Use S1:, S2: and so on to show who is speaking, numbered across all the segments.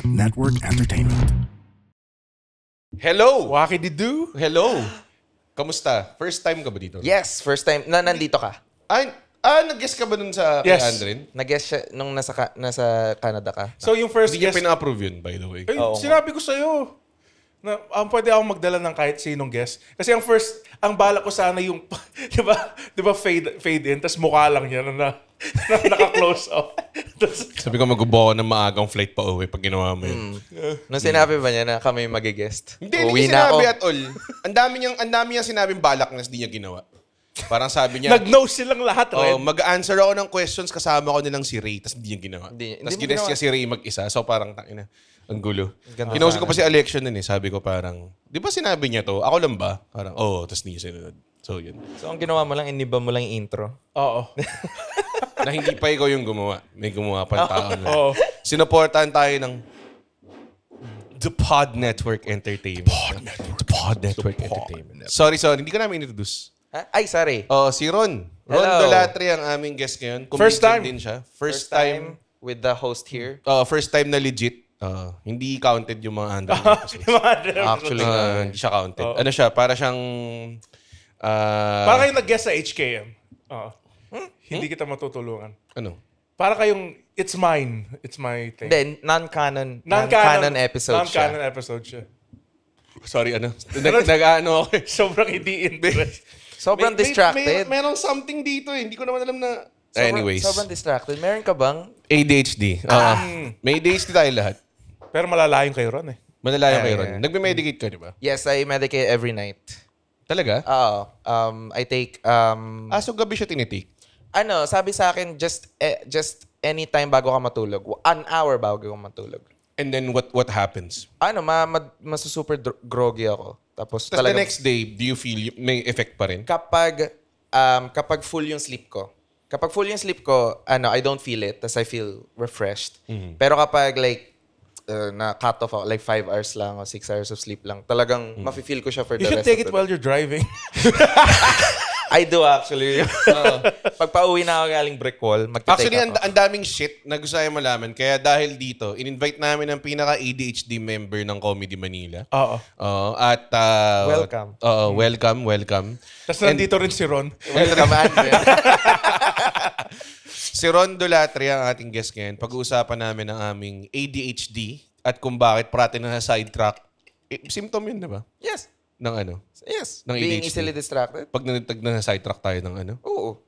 S1: Network Entertainment.
S2: Hello!
S3: Wakididu?
S2: Hello! Kamusta? First time ka ba dito?
S4: Yes, first time na nandito ka.
S2: Nag-guess ka ba dun sa
S3: Yes.
S2: kay Andrin?
S4: Nag-guess siya nung nasa Canada ka.
S3: So yung first
S2: Hindi niya
S3: guest,
S2: pina-approve yun, by the way.
S3: ay, sinabi ko sa'yo na pwede akong magdala ng kahit sinong guest. Kasi ang bala ko sana yung, di ba fade in, tas mukha lang niya na naka-close up.
S2: Sabi ko mag-ubo ako ng maagang flight pa uwi pag ginawa mo yun.
S4: Nung sinabi ba niya na kami mag-guest?
S2: Hindi
S4: Uwi
S2: niya
S4: na
S2: sinabi
S4: ako.
S2: at all. Ang dami niyang sinabing balak na hindi niya ginawa. Parang sabi niya,
S3: Nag-no silang lahat, Red.
S2: mag-answer ako ng questions kasama ko nilang si Ray, tas hindi niya ginawa.
S4: Hindi
S2: Tas
S4: mo
S2: gines
S4: ginawa.
S2: niya si Ray mag-isa. So parang, tangina, ang gulo.
S4: Ganda
S2: Kinausap ko
S4: sana.
S2: pa si Alexion nun eh. Sabi ko parang, di ba sinabi niya to? Ako lang ba? Parang, tas hindi niya sinunod. So yun.
S4: So ang ginawa mo lang, iniba mo lang yung intro.
S3: Oo.
S2: Na hindi pa ikaw yung gumawa. May gumawa pa tao.
S3: Oo.
S2: Sinuportahan tayo ng The Pod Network Entertainment. The Pod Network Entertainment. Sorry. Hindi ka namin introduce.
S4: Ay, sorry.
S2: Si Ron. Ron
S4: Hello.
S2: Dolatri ang aming guest ngayon.
S3: First
S2: Comedian
S3: time.
S2: din siya.
S4: First time with the host here.
S2: First time na legit. Hindi counted yung mga under episodes.
S4: Actually,
S2: Hindi siya counted. Ano siya? Para siyang...
S3: Para kayong nag-guest sa HKM. Oo. Hindi kita matutulungan.
S2: Ano?
S3: Para kayong, it's mine. It's my thing.
S4: Then, non-canon episode siya.
S3: Non-canon episode siya.
S2: Sorry, ano? Nag-ano ako eh.
S3: Sobrang hindi interest.
S4: Sobrang distracted.
S2: Merong something dito eh. Hindi ko naman alam na...
S4: Anyways. Sobrang distracted. Meron ka bang?
S2: ADHD. May ADHD tayo lahat.
S3: Pero malalayon kayo ron eh.
S2: Malalayo kayo ron.
S4: Yeah.
S2: Nagme-medicate ka, di ba?
S4: Yes, I medicate every night.
S2: Talaga?
S4: I take,
S2: So gabi siya tinitake?
S4: sabi sa akin, just anytime bago ka matulog. 1 hour bago ka matulog.
S2: And then what happens?
S4: Masusuper groggy ako. Tapos
S2: Tapos the next day, do you feel may effect pa rin?
S4: kapag full yung sleep ko. Kapag full yung sleep ko, I don't feel it. Tapos I feel refreshed. Pero kapag na-cut off ako, like 5 hours lang o 6 hours of sleep lang, talagang mafe-feel ko siya for
S3: You
S4: the
S3: should
S4: rest
S3: take
S4: of
S3: it
S4: the
S3: while you're driving.
S4: I do actually. Pag pauwi na ako galing brick wall, magte-take
S2: Actually,
S4: ako.
S2: ang daming shit na gusto tayo malaman. Kaya dahil dito, in-invite namin ang pinaka-ADHD member ng Comedy Manila.
S3: Oo.
S2: At
S4: Welcome.
S2: Welcome.
S3: Tapos nandito rin si Ron.
S4: Welcome, Andrea.
S2: Si Ron Dolatri ang ating guest ngayon. Pag-uusapan namin ang aming ADHD at kung bakit parati na sidetrack. Symptom yun, di ba?
S4: Yes.
S2: Ng ano?
S4: Yes.
S2: Ng
S4: Being
S2: ADHD.
S4: easily distracted.
S2: Pag na-sidetrack tayo ng ano?
S4: Oo.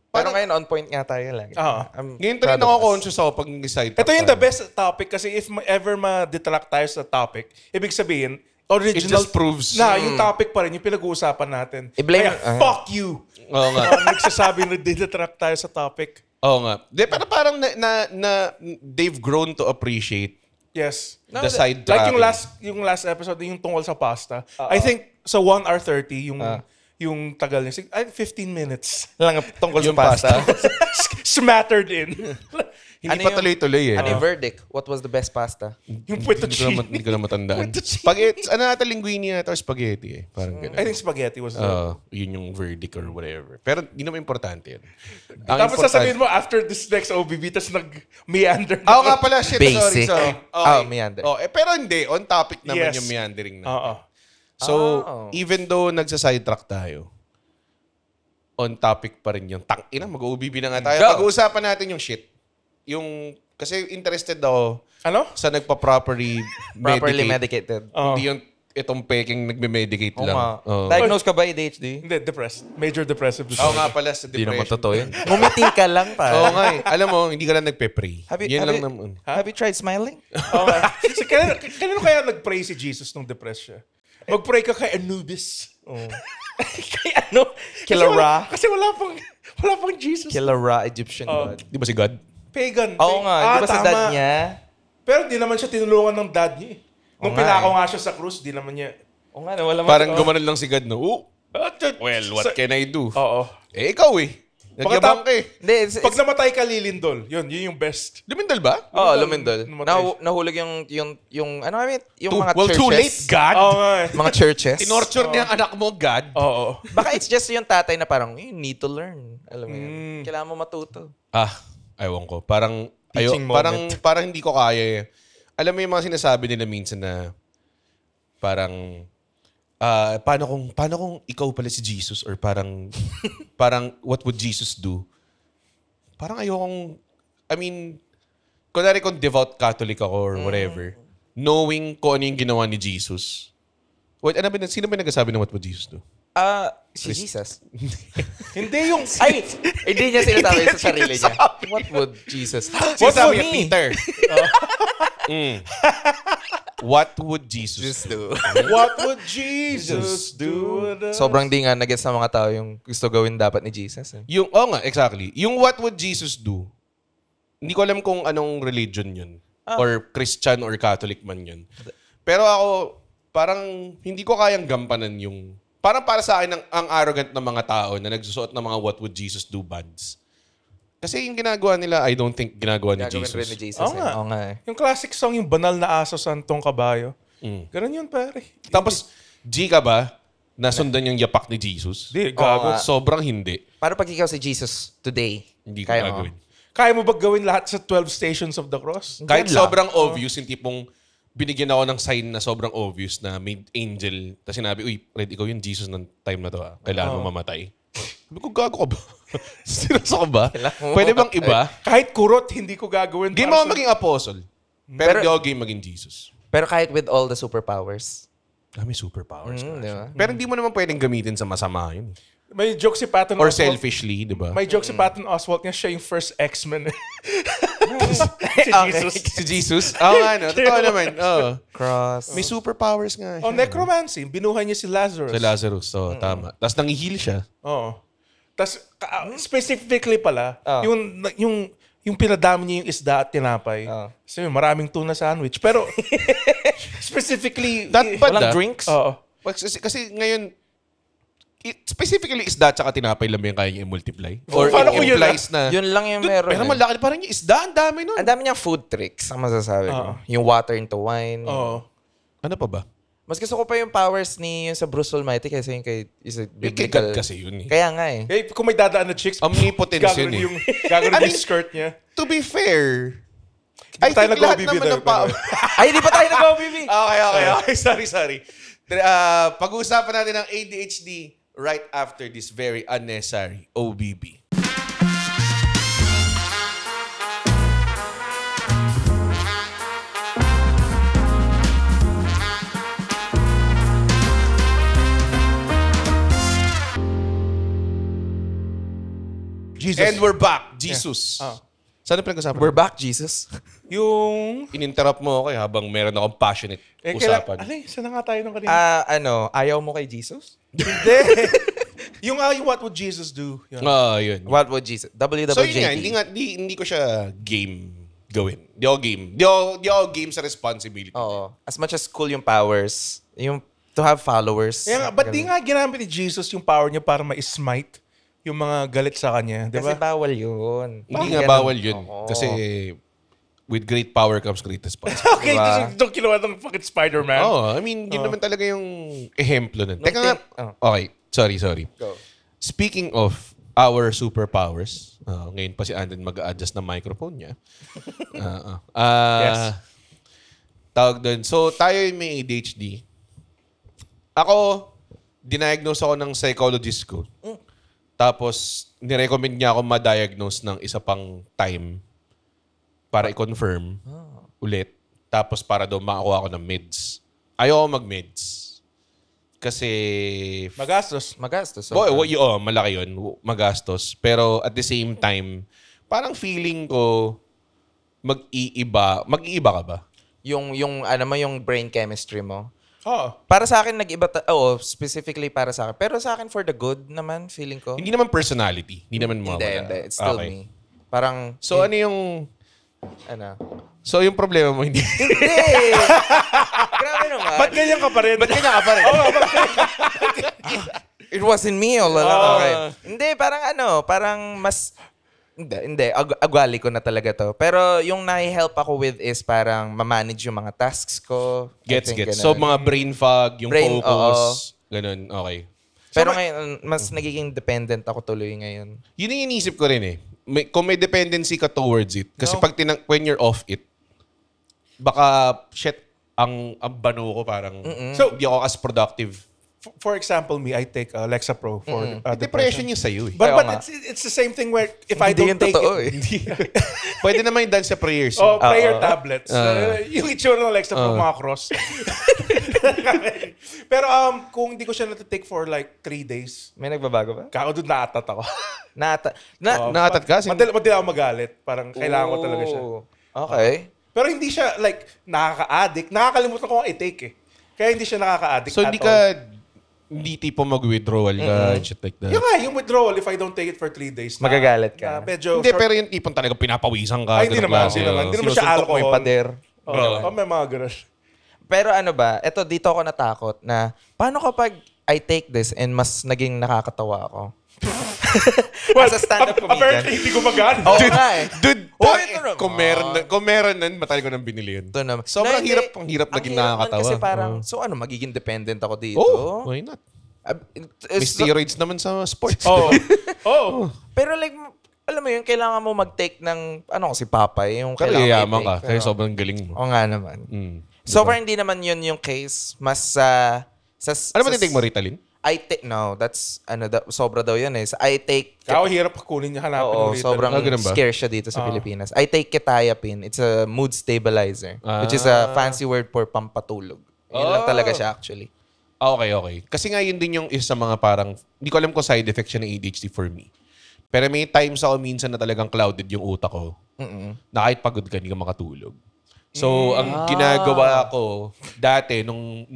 S4: Pero ngayon, on point nga tayo lang.
S3: Oo.
S2: Ngayon tayo nako-conscious ako pag nag-sidetrack
S3: Ito yung the
S2: tayo.
S3: best topic kasi if ever ma-detract tayo sa topic, ibig sabihin, original...
S2: It just proves.
S3: Na, yung topic pa rin, yung pinag-uusapan natin.
S4: I-blame-
S3: Kaya, fuck you!
S2: Oo nga.
S3: Nagsasabi na detract tayo sa topic.
S2: Oo nga. Pero parang they've grown to appreciate
S3: Yes.
S2: the sidetracking.
S3: Like yung last episode, yung tungkol sa pasta. I think sa 1 hour 30, yung tagal niya. 15 minutes lang tungkol
S2: Yung
S3: sa pasta. Smattered in.
S2: Hindi
S4: Ano
S2: pa
S4: yung-
S2: tuloy-tuloy eh.
S4: Ano yung verdict? What was the best pasta?
S3: Yung fettuccine.
S2: Hindi ko na matandaan. Spaghetti. Ano ata linguine ata or spaghetti eh. Parang
S3: I
S2: gano'n.
S3: think spaghetti was
S2: Yun yung verdict or whatever. Pero hindi naman importante yun. Ang
S3: Tapos
S2: importante-
S3: sasabihin mo, after this next OBB, tapos nag-meander.
S2: Oo nga pala, shit. Sorry.
S4: Basic.
S2: Okay.
S4: Meander.
S2: Pero hindi. On topic naman
S3: Yes.
S2: yung meandering na.
S3: Oo.
S2: So, even though nagsa-sidetrack tayo, on topic pa rin yung tangina, mag-OBB na nga tayo.
S4: Go.
S2: Pag-uusapan natin yung shit. Kasi interested ako
S3: Ano?
S2: sa nagpa-properly
S4: Properly
S2: medicate.
S4: medicated.
S2: Hindi yung itong peking nagme-medicate lang. Oo.
S4: Diagnosed ka ba ADHD?
S3: Hindi, depressed. Major depressive
S2: Oo
S3: disorder.
S2: nga pala sa
S4: Hindi naman
S2: depression.
S4: totoo yun. Ngumiti ka lang pa.
S2: Oo nga eh. Alam mo, hindi ka na nagpe-pray. Yan lang naman.
S4: Have you tried smiling?
S3: Oo nga. Kanino kaya nag-pray si Jesus nung depressed siya? Mag-pray ka kay Anubis.
S4: Kay ano? Killer Ra?
S3: Kasi wala pang Jesus.
S4: Killer Ra, Egyptian god.
S2: Di ba si God?
S3: Pagan.
S4: Oo nga. Di ba sa
S3: tama.
S4: dad niya?
S3: Pero di naman siya tinulungan ng dad niya eh. Nung
S4: nga
S3: pinako nga siya sa krus, di naman niya...
S4: Oo nga, wala
S2: Parang gumanon lang si God, no?
S3: Well,
S2: What can I do?
S3: Oo.
S2: Ikaw eh. Nagyabang ka eh.
S4: Hindi,
S3: Pag namatay ka, lilindol. Yun yung best.
S2: Lumindal ba?
S4: Oo, lumindol.
S3: Namatay
S4: Nahulog yung ano kami, yung mga
S2: Well,
S4: churches.
S2: too late, God.
S3: Oo nga eh.
S4: Mga churches.
S2: Tinorture niya ang anak mo, God.
S3: Oo.
S4: Baka it's just yung tatay na parang, you need to learn. Alam mo yun. Kailangan mo matuto.
S2: Ewan ko. Parang
S4: Teaching moment.
S2: Parang hindi ko kaya. Alam mo yung mga sinasabi nila minsan na parang paano kung ikaw pala si Jesus or parang what would Jesus do? Parang ayokong kunwari kung devout Catholic ako or whatever, knowing kung ano yung ginawa ni Jesus. Sino ba nagsasabi ng what would Jesus do?
S4: Si Jesus.
S3: Hindi yung...
S4: Ay, hindi niya sinasabi sa sarili niya. What would Jesus?
S2: What would Peter? What would Jesus
S4: do?
S3: What would Jesus do?
S4: Sobrang di nga nag-gets ng mga tao yung gusto gawin dapat ni Jesus. Eh.
S2: Exactly. Yung what would Jesus do, hindi ko alam kung anong religion yun. Or Christian or Catholic man yun. Pero ako, parang hindi ko kayang gampanan yung... Parang para sa akin, ang arrogant ng mga tao na nagsusuot ng mga what would Jesus do bands. Kasi yung ginagawa nila, I don't think ginagawa ni Jesus.
S4: Rin ni Jesus.
S3: Oo nga.
S4: Oo nga eh.
S3: Yung classic song, yung banal na aso santong kabayo. Ganun yun, pare.
S2: Tapos, G ka ba? Nasundan yung yapak ni Jesus?
S3: Hindi, gago.
S2: Sobrang hindi.
S4: Para pag ikaw si Jesus today,
S2: Hindi ko
S4: kaya mo.
S2: gagawin.
S3: Kaya mo ba gawin lahat sa 12 stations of the cross?
S2: Kahit
S4: Yan lang.
S2: sobrang obvious, yung tipong binigyan ako ng sign na sobrang obvious na may angel. Tapos sinabi, uy, Red, ikaw yung Jesus ng time na to. Kailangan mo mamatay. Sabi ko, gago ka ba? Seryoso ka ba?
S4: Kailangan mo
S2: Pwede bang
S4: mamatay.
S2: iba?
S3: Kahit kurot, hindi ko gagawin.
S2: Game
S3: para
S2: ako
S3: sa-
S2: maging apostle. Pero hindi ako game maging Jesus.
S4: Pero kahit with all the superpowers.
S2: May superpowers.
S4: Di ba?
S2: Pero hindi mo naman pwedeng gamitin sa masama yun.
S3: May joke si Patton
S2: Or
S3: Oswalt.
S2: selfishly, di ba?
S3: May joke si Patton Oswalt nga siya yung first X-Men. si Jesus.
S2: Si Jesus? Oo nga, no? Totoo naman. Oo.
S4: Cross.
S2: May superpowers nga siya.
S3: Oh, necromancy. Binuhay niya si Lazarus.
S2: Sa Lazarus. So, tama. Tapos nangihil siya.
S3: Oo. Tapos, specifically pala,
S4: Oh.
S3: yung pinadami niya yung isda at tinapay.
S4: Oh.
S3: Kasi maraming tuna sandwich. Pero, specifically...
S4: Walang drinks?
S3: Oo.
S2: Kasi ngayon, specifically isda at tinapay lang ba yung kaya niya i-multiply? Or
S3: Paano
S2: it
S3: ko yun,
S2: implies na...
S4: Yun lang yung meron.
S2: Pero
S4: eh.
S2: malaki. Parang yung isda, ang dami nun.
S4: Ang dami niyang food tricks, ang masasabi ko. Yung water into wine.
S3: Oo.
S2: Ano pa ba?
S4: Mas gusto ko pa yung powers ni yung sa Bruce Almighty kasi yung kay is a
S2: May
S4: biblical.
S2: kagad kasi yun eh.
S4: Kaya nga eh.
S3: Eh, kung may dadaan na chicks,
S2: Omnipotence yun eh.
S3: Gagawin
S2: I mean,
S3: yung skirt niya.
S2: To be fair,
S3: Di ba tayo
S2: think lahat
S3: nag-OBB
S2: naman
S3: doon,
S2: ng pa...
S4: Ay, hindi pa tayo nag-OBB!
S2: Okay. Sorry. Pag-uusapan natin ang ADHD right after this very unnecessary OBB.
S3: Jesus.
S2: And we're back. Jesus.
S3: Ah.
S2: Saan na pinag-usapan?
S4: We're back, Jesus.
S3: Yung...
S2: In-interrupt mo ako habang meron akong passionate usapan.
S3: Saan na nga tayo nung kanina?
S4: Ayaw mo kay Jesus?
S3: Hindi. yung what would Jesus do? Yun.
S2: Yun.
S4: What would Jesus? WWJD.
S2: So yun nga, hindi ko siya game gawin. Di ako game. Di ako game sa responsibility.
S4: Oo. As much as cool yung powers, yung to have followers.
S3: Kaya nga, ba't di nga ginamit ni Jesus yung power niya para ma-smite yung mga galit sa kanya? Di
S4: Kasi
S3: ba?
S4: bawal yun.
S2: Hindi
S4: Bakit
S2: nga
S4: ganun?
S2: bawal yun.
S4: Oo.
S2: Kasi with great power comes great responsibility.
S3: Okay,
S4: Diba?
S3: itong kinuha ng fucking Spider-Man.
S2: I mean, yun naman talaga yung ehemplo nun. Teka nga.
S4: think-
S2: Okay, sorry.
S4: Go.
S2: Speaking of our superpowers, ngayon pa si Andon mag-a-adjust ng microphone niya.
S3: Yes.
S2: Tawag doon. So, tayo yung may ADHD. Ako, diniagnose ako ng psychologist ko. Tapos, nirecommend niya ako ma-diagnose ng isa pang time para i-confirm ulit. Tapos, para daw makakuha ako ng meds. Ayoko mag-meds. Kasi...
S3: Magastos.
S4: Magastos.
S2: malaki yun. Magastos. Pero at the same time, parang feeling ko mag-iiba ka ba?
S4: Yung brain chemistry mo.
S3: Oo.
S4: Para sa akin, specifically para sa akin. Pero sa akin, for the good naman, feeling ko.
S2: Hindi naman personality. Hindi naman mawawala.
S4: Hindi. It's still
S2: Okay.
S4: me. Parang,
S2: So ano yung... So yung problema mo hindi...
S4: Hindi! Grabe naman.
S3: Ba't ganyan ka pa rin?
S2: Ba't kanya ka pa rin?
S4: It wasn't me all along. Okay. Hindi, parang mas... Hindi. Agwali ko na talaga to. Pero yung nahi-help ako with is parang ma-manage yung mga tasks ko. I
S2: Gets.
S4: think ganun.
S2: So mga brain fog, yung
S4: Brain,
S2: focus, ganun. Okay.
S4: Pero ngayon, mas nagiging dependent ako tuloy ngayon.
S2: Yun yung inisip ko rin eh. kung may dependency ka towards it, kasi when you're off it, baka, ang bano ko parang,
S3: So,
S2: hindi ako as productive.
S3: For example, me, I take Lexapro for
S2: Depression yung sa'yo eh.
S3: But
S4: nga.
S3: it's the same thing where if I
S4: Hindi
S3: don't
S4: yun
S3: take
S4: totoo
S3: it,
S2: Pwede naman yung dance sa prayers.
S3: prayer tablets. Yung itsura ng Lexapro, mga cross. Pero kung hindi ko siya natitake for like 3 days,
S4: May nagbabago ba?
S3: kako doon naatat ako.
S2: Nakatat ka?
S3: Madali ako magalit. Parang kailangan ko talaga siya.
S4: Okay.
S3: Pero hindi siya like nakaka-addict. Nakakalimutan ko ang i-take eh. Kaya hindi siya nakaka-addict
S2: So,
S3: at all.
S2: hindi tipo mag-withdrawal ka and shit like that.
S3: Yung withdrawal, if I don't take it for 3 days,
S4: Magagalit ka.
S3: medyo
S2: Hindi,
S3: short-
S2: pero yung tipong talaga pinapawisan ka.
S3: Ay, hindi
S2: ganun
S3: naman.
S2: klase.
S3: Hindi naman. Hindi naman siya
S4: Sinusuntok mo yung
S3: alcohol.
S4: pader.
S3: May mga ganun.
S4: Pero ano ba, eto dito ako natakot na paano kapag I take this and mas naging nakakatawa ako? As a stand-up comedian.
S3: Apparently, hindi ko magana.
S4: Oo nga eh.
S2: Dude,
S4: ito naman.
S2: kung meron nun, matagal ko nang binili yun.
S4: Ito naman.
S2: Sobrang
S4: hindi.
S2: hirap, ang hirap naging
S4: Ang hirap nun
S2: nakakatawa.
S4: Kasi parang, so ano, magiging dependent ako dito?
S2: Oh, why not? May
S4: So-
S2: steroids naman sa sports.
S3: Oo. Oh.
S4: pero like, alam mo yun, kailangan mo mag-take ng, ano si Papay, yung
S2: Pero
S4: kailangan
S2: yayaman ka.
S4: i-take.
S2: Kaya sobrang galing mo.
S4: Oo nga naman. So far, hindi naman yun yung case. Mas
S2: Ano ba tinitake mo, Ritalin?
S4: No, that's, sobra daw yun eh. So, I take,
S3: Kaya hirap kunin niya, hanapin
S4: oo,
S3: mo rito.
S4: sobrang
S2: ganun ba?
S4: scare siya dito sa Pilipinas. I take quetiapine. It's a mood stabilizer. Which is a fancy word for pampatulog. Yun lang talaga siya actually.
S2: Okay. Kasi nga yun din yung isa sa mga parang, hindi ko alam kung side effect siya ng ADHD for me. Pero may times ako minsan na talagang clouded yung utak ko. Na kahit pagod ka, hindi ka makatulog. So, ang ginagawa ko, dati, nung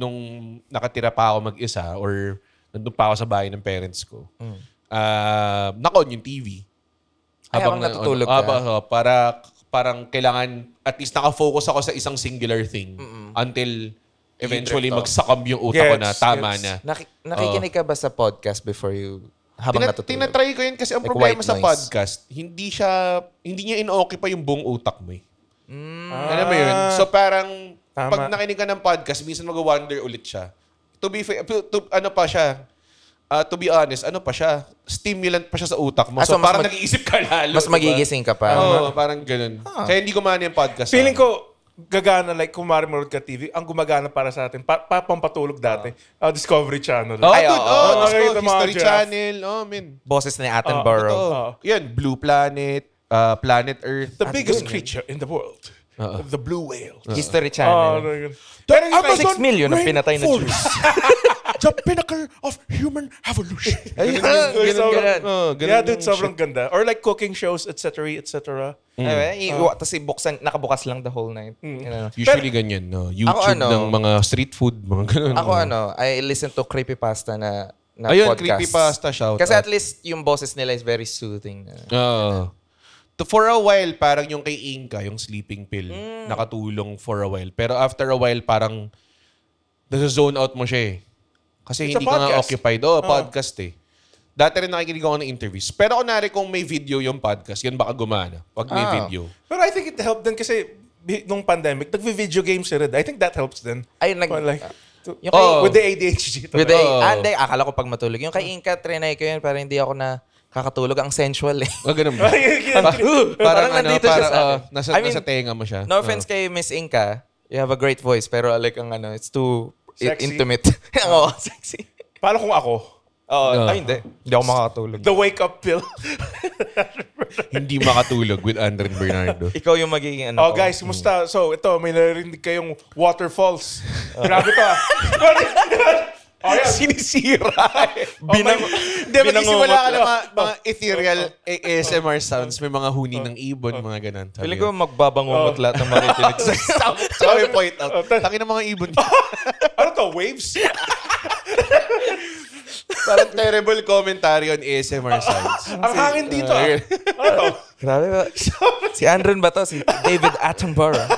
S2: nakatira pa ako mag-isa or nandun pa ako sa bahay ng parents ko, nakon yung TV.
S4: Habang natutulog ka?
S2: Parang kailangan, at least nakafocus ako sa isang singular thing until eventually magsakam yung utak ko na tama na.
S4: Nakikinig ka ba sa podcast before you, habang natutulog?
S2: Tinatry ko yun kasi ang
S4: Like
S2: problema
S4: white
S2: sa
S4: noise.
S2: podcast, hindi niya in-occupy yung buong utak mo eh. Alam mo yun? So parang,
S3: Tama.
S2: pag nakinig ka ng podcast, minsan mag-wonder ulit siya. To be honest, stimulant pa siya sa utak mo.
S4: So
S2: So,
S4: mas
S2: parang nag-iisip ka lalo.
S4: Mas
S2: diba?
S4: magigising ka pa.
S2: Oo, parang ganun. Kaya hindi gumana yung podcast.
S3: Feeling ko, gagana, like, kung marinood ka TV, ang gumagana para sa atin, pampatulog dati, Discovery Channel.
S4: Ay, oo.
S3: Nakakita mga
S2: History
S3: giraffe.
S2: Channel. Man.
S4: Boses ni Attenborough.
S2: Yan, Blue Planet, Planet Earth.
S3: The biggest creature in the world. The blue whale.
S4: History Channel.
S3: Pero yung
S4: 6 million ang pinatay na Jews.
S3: The pinnacle of human evolution.
S2: Ganun
S3: Yeah, dude,
S2: yung
S3: sobrang ganda. Or like cooking shows, etc., etc.
S4: Tapos nakabukas lang the whole night. You know.
S2: Usually ganyan, no? YouTube ng mga street food, mga ganun.
S4: Ako I listen to creepypasta na
S2: Ayun,
S4: podcast.
S2: creepypasta, shout
S4: Kasi
S2: out.
S4: at least yung boses nila is very soothing.
S2: For a while, parang yung kay Inka, yung sleeping pill, nakatulong for a while. Pero after a while, parang nasa-zone out mo siya eh. Kasi
S3: It's a
S2: hindi ka nga
S3: podcast.
S2: occupied. Podcast eh. Dati rin nakikinig ako ng interviews. Pero kunwari kung may video yung podcast, yun baka gumana. Pag may video.
S3: Pero I think it helped din kasi nung pandemic, nag-video games si Red. I think that helps din.
S4: Ay, yung kay,
S3: With the ADHD.
S4: with the,
S2: Oo.
S4: hindi, akala ko pag matulog. Yung kay Inka, trinay ko yun para hindi ako na kakatulog. Ang sensual eh.
S2: Ganun ba?
S4: Parang nandito siya sa akin.
S2: Nasa,
S4: I mean,
S2: nasa tenga mo siya.
S4: No offense kay Miss Inka. You have a great voice. Pero like ang it's too
S3: Sexy?
S4: intimate. Oo, sexy.
S3: Paano kung ako?
S4: Oo, ay hindi. Hindi ako makakatulog.
S3: The wake-up pill.
S2: Hindi makatulog with Andren Bernardo.
S4: Ikaw yung magiging ano
S3: Oh,
S4: ko.
S3: guys, kumusta? So, ito, may narinig kayong waterfalls. Grabe to Oh, yan.
S2: Sinisira. Hindi, mag-isimula ka ng mga ethereal ASMR sounds. May mga huni ng ibon, mga ganun.
S4: Feeling ko magbabangungot lahat ng makikinig sa
S2: Saka may point out. Taki ng mga ibon.
S3: Ano to? Waves?
S2: Parang terrible commentary on ASMR sounds.
S3: Ang hangin dito. Ano to?
S4: Grabe ba? Si Andren ba to? Si David Attenborough.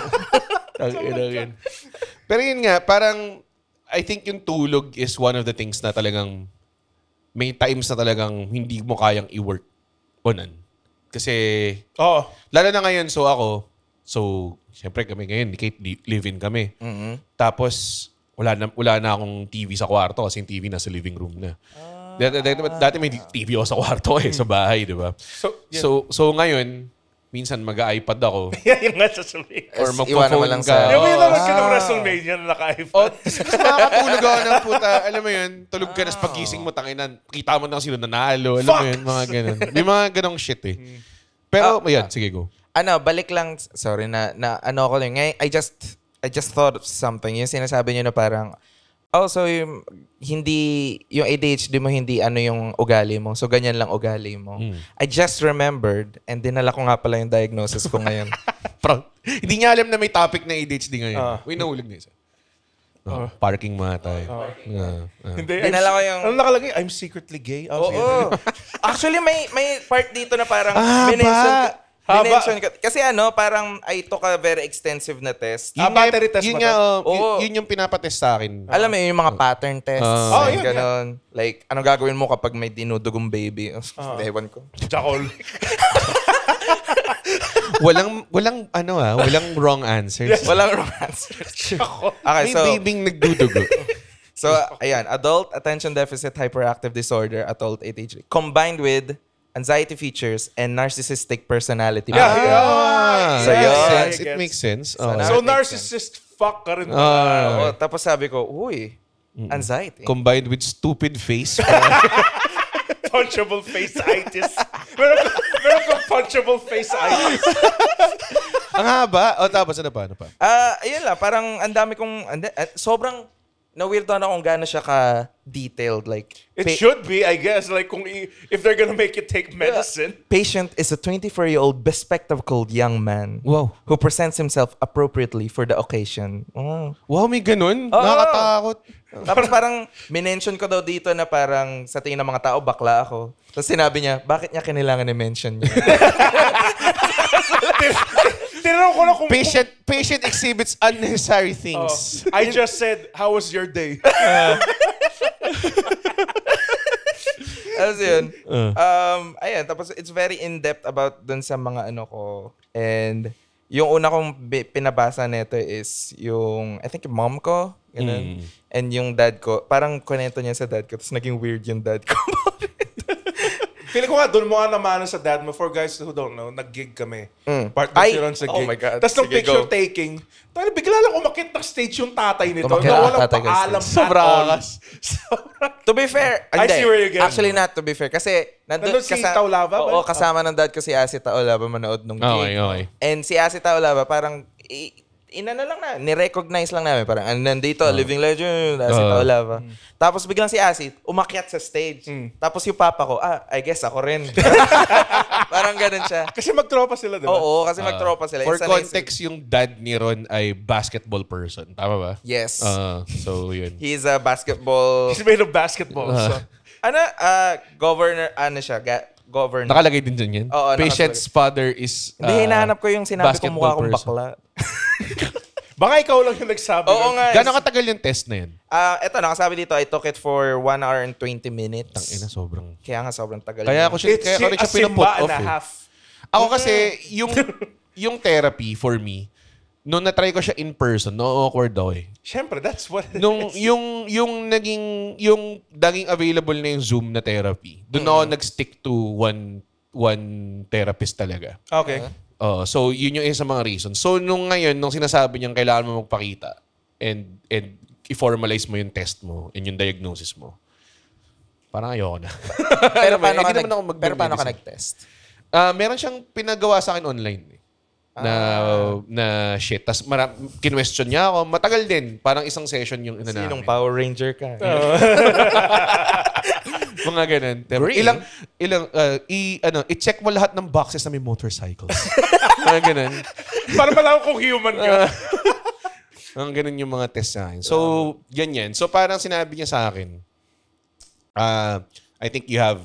S2: Pero yun nga, parang I think yung tulog is one of the things na talagang may times na talagang hindi mo kayang i-work onan. Kasi,
S3: Oh.
S2: lalo na ngayon, syempre kami ngayon, ni Kate, live-in kami. Tapos, wala na akong TV sa kwarto kasi yung TV nasa living room na. Dati may TV ako sa kwarto sa bahay, di ba?
S3: So, yeah.
S2: So ngayon, minsan mag-iPad ako.
S3: Yan yung nga sasabihin.
S2: Or
S4: Iwan naman
S2: magpo-phone
S4: lang
S2: ka.
S4: sa-
S3: Yung may naman ka ng WrestleMania na naka-iPhone.
S2: Tapos makakatulog ako ng puta. Alam mo yun, tulog ka na sa pagising mo, tanginan. Kita mo na sino nanalo. Alam mo yun, mga ganun. May mga ganong shit eh. Pero, ayan, sige, go.
S4: Balik lang, sorry, na ano ako lang. I just thought of something. Yung sinasabi niyo na parang, so yung ADHD mo, hindi ano yung ugali mo. So, ganyan lang ugali mo. I just remembered, and dinala ko nga pala yung diagnosis ko ngayon.
S2: Hindi niya alam na may topic na ADHD ngayon. Uy, nahulog na isa. Parking mga tayo.
S3: Hindi.
S4: Dinala ko yung...
S3: Ano nakalagay? I'm secretly gay?
S4: Oo. Actually, may part dito na parang...
S3: Haba.
S4: minention ko. Kasi parang I took a very extensive na test.
S3: Battery test
S2: yun
S3: ba
S2: nga,
S4: Oo.
S2: yun yung pinapatest sa akin.
S4: Alam mo yung mga pattern tests.
S3: yun,
S4: Ganon. Like, ano gagawin mo kapag may dinudugong baby? Ewan ko.
S3: Jackal.
S2: walang wrong answers.
S4: Walang wrong answers. Okay,
S2: May
S4: so...
S2: babing nagdudugo.
S4: So, ayan. Adult Attention Deficit Hyperactive Disorder, adult ADHD, combined with anxiety features and narcissistic personality.
S3: Yeah.
S4: So,
S2: It
S4: yun.
S2: makes sense.
S3: I
S2: It
S3: guess.
S2: makes sense.
S3: So, narcissist fuck ka rin.
S4: Oo, tapos sabi ko, anxiety.
S2: Combined with stupid face.
S3: Punchable face-itis. Meron kang punchable face-itis.
S2: Ang haba. Tapos ano pa?
S4: Ayun lang, parang ang dami kong, sobrang na-weirdo na kung gaano siya ka-detailed. Like,
S3: It should be, I guess. Like, if they're gonna make you take medicine.
S4: Patient is a 24-year-old bespectacled young man
S2: Wow.
S4: who presents himself appropriately for the occasion. Oh.
S2: Wow, may ganun.
S4: Oo.
S2: Nakakatakot.
S4: Tapos parang minention ko daw dito na parang sa tingin ng mga tao, bakla ako. Tapos sinabi niya, bakit niya kailangan i-mention niya?
S3: Tinanong ko na kung...
S2: Patient exhibits unnecessary things.
S3: I just said, how was your day?
S4: Tapos yun. Ayan, tapos it's very in-depth about dun sa mga ano ko. And yung una kong pinabasa nito is yung, I think yung mom ko. Ganun. And yung dad ko. Parang kwento niya sa dad ko. Tapos naging weird yung dad ko.
S3: Feeling ko nga, doon mo nga naman sa dad mo. For guys who don't know, nag-gig kami. Partner
S4: Ay!
S3: si Ron sa gig.
S4: Oh my God.
S3: Tapos nung
S4: Sige,
S3: picture
S4: go.
S3: taking, bigla lang umakit ng stage yung tatay nito.
S4: Umakit
S3: Na
S4: ang
S3: walang
S4: tatay, guys.
S3: paalam
S2: Sobrang
S3: at all.
S2: akas.
S4: To be fair,
S3: I see where you're getting.
S4: Actually not to be fair. Kasi
S3: Nandun si Taulava ba?
S4: Oo, kasama ng dad ko si Asi Taulava manood nung gig.
S2: Okay.
S4: And si Asi Taulava parang ni-recognize lang namin. Parang nandito, living legend, Asi Taulava. Tapos biglang si Asi, umakyat sa stage. Tapos yung papa ko, I guess ako rin. Parang ganun siya.
S3: Kasi magtropa sila, di ba?
S4: Oo, kasi magtropa sila.
S2: For
S4: Isa na
S2: context, yung dad ni Ron ay basketball person. Tama ba?
S4: Yes.
S2: So, yun.
S4: He's a basketball...
S3: He's made of basketball. So.
S4: Governor, governor.
S2: Nakalagay din dyan yan?
S4: Oo,
S2: Patient's father is
S4: Hindi, hinahanap ko yung sinabi ko
S2: basketball
S4: mukha kong
S2: person.
S4: bakla.
S3: Baka ikaw lang yung nagsabi.
S4: Oo nga.
S2: Gano'ng katagal yung test na yan?
S4: Ito, nakasabi dito, I took it for 1 hour and 20 minutes.
S2: Tangina, sobrang...
S4: Kaya nga sobrang tagal.
S2: Kaya
S4: yun.
S2: ako siya, kaya ko rin siya pinaput off
S3: and a
S2: eh.
S3: half.
S2: Ako kasi, yung therapy for me, nung na-try ko siya in person, no-awkward ako eh.
S3: Siyempre, that's what it
S2: Nung
S3: is.
S2: yung naging available na yung Zoom na therapy, doon ako nag-stick to one therapist talaga.
S3: Okay.
S2: So yun yung isa sa mga reasons. So nung sinasabi niyang kailangan mo magpakita and i-formalize mo yung test mo and yung diagnosis mo, parang ayoko na.
S4: Pero paano ka
S2: mag-medicine.
S4: nag-test?
S2: Meron siyang pinagawa sa akin online na shit. Tapos kinwestiyon niya ako. Matagal din. Parang isang session yung ina namin.
S4: Sinong Power Ranger ka?
S2: Mga ganun.
S4: Green?
S2: I-check mo lahat ng boxes na may motorcycles. Mga ganun.
S3: Para malaman kung human ka.
S2: Mga ganun yung mga test sa akin. So, ganyan. So, parang sinabi niya sa akin, I think you have,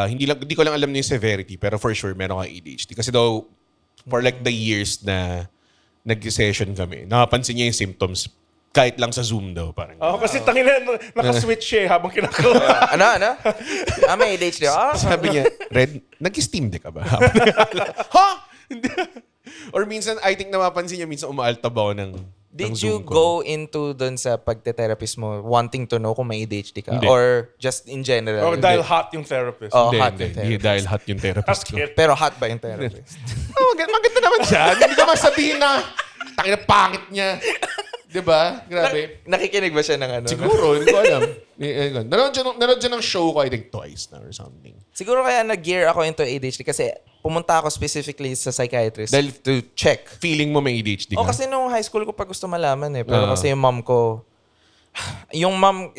S2: hindi ko lang alam na yung severity, pero for sure, meron kang ADHD. Kasi daw, for like the years na nag-session kami, nakapansin niya yung symptoms kahit lang sa Zoom daw. Parang,
S3: Kasi tangina, nakaswitch siya habang kinakawa.
S4: Ano? May ADHD.
S2: sabi niya, Red, nag-Steam Deck ka ba? Ha? Hindi. Or minsan, I think napapansin niya, minsan umaaltab ako ng
S4: Did
S2: ng
S4: you
S2: Zoom
S4: go
S2: call.
S4: into dun sa pagte-therapist mo wanting to know kung may ADHD ka?
S2: Hindi.
S4: Or just in general?
S3: Or dahil hot yung therapist.
S4: Oh,
S2: Hindi,
S4: hot
S2: hindi.
S4: yung
S2: Hindi
S4: therapist.
S2: dahil hot yung therapist ko.
S3: Bakit?
S4: Pero hot ba yung therapist?
S2: Oh, maganda naman siya. Hindi ko masabihin na takin na pangit niya. Diba? Grabe.
S4: Nakikinig ba siya ng ano?
S2: Siguro, hindi ko alam. Nanood siya ng show ko, I think twice na or something.
S4: Siguro kaya nag-gear ako into ADHD kasi pumunta ako specifically sa psychiatrist
S2: Dahil-
S4: to check.
S2: Feeling mo may ADHD ka?
S4: O kasi nung high school ko pa gusto malaman eh. Pero kasi yung mom ko, yung mom,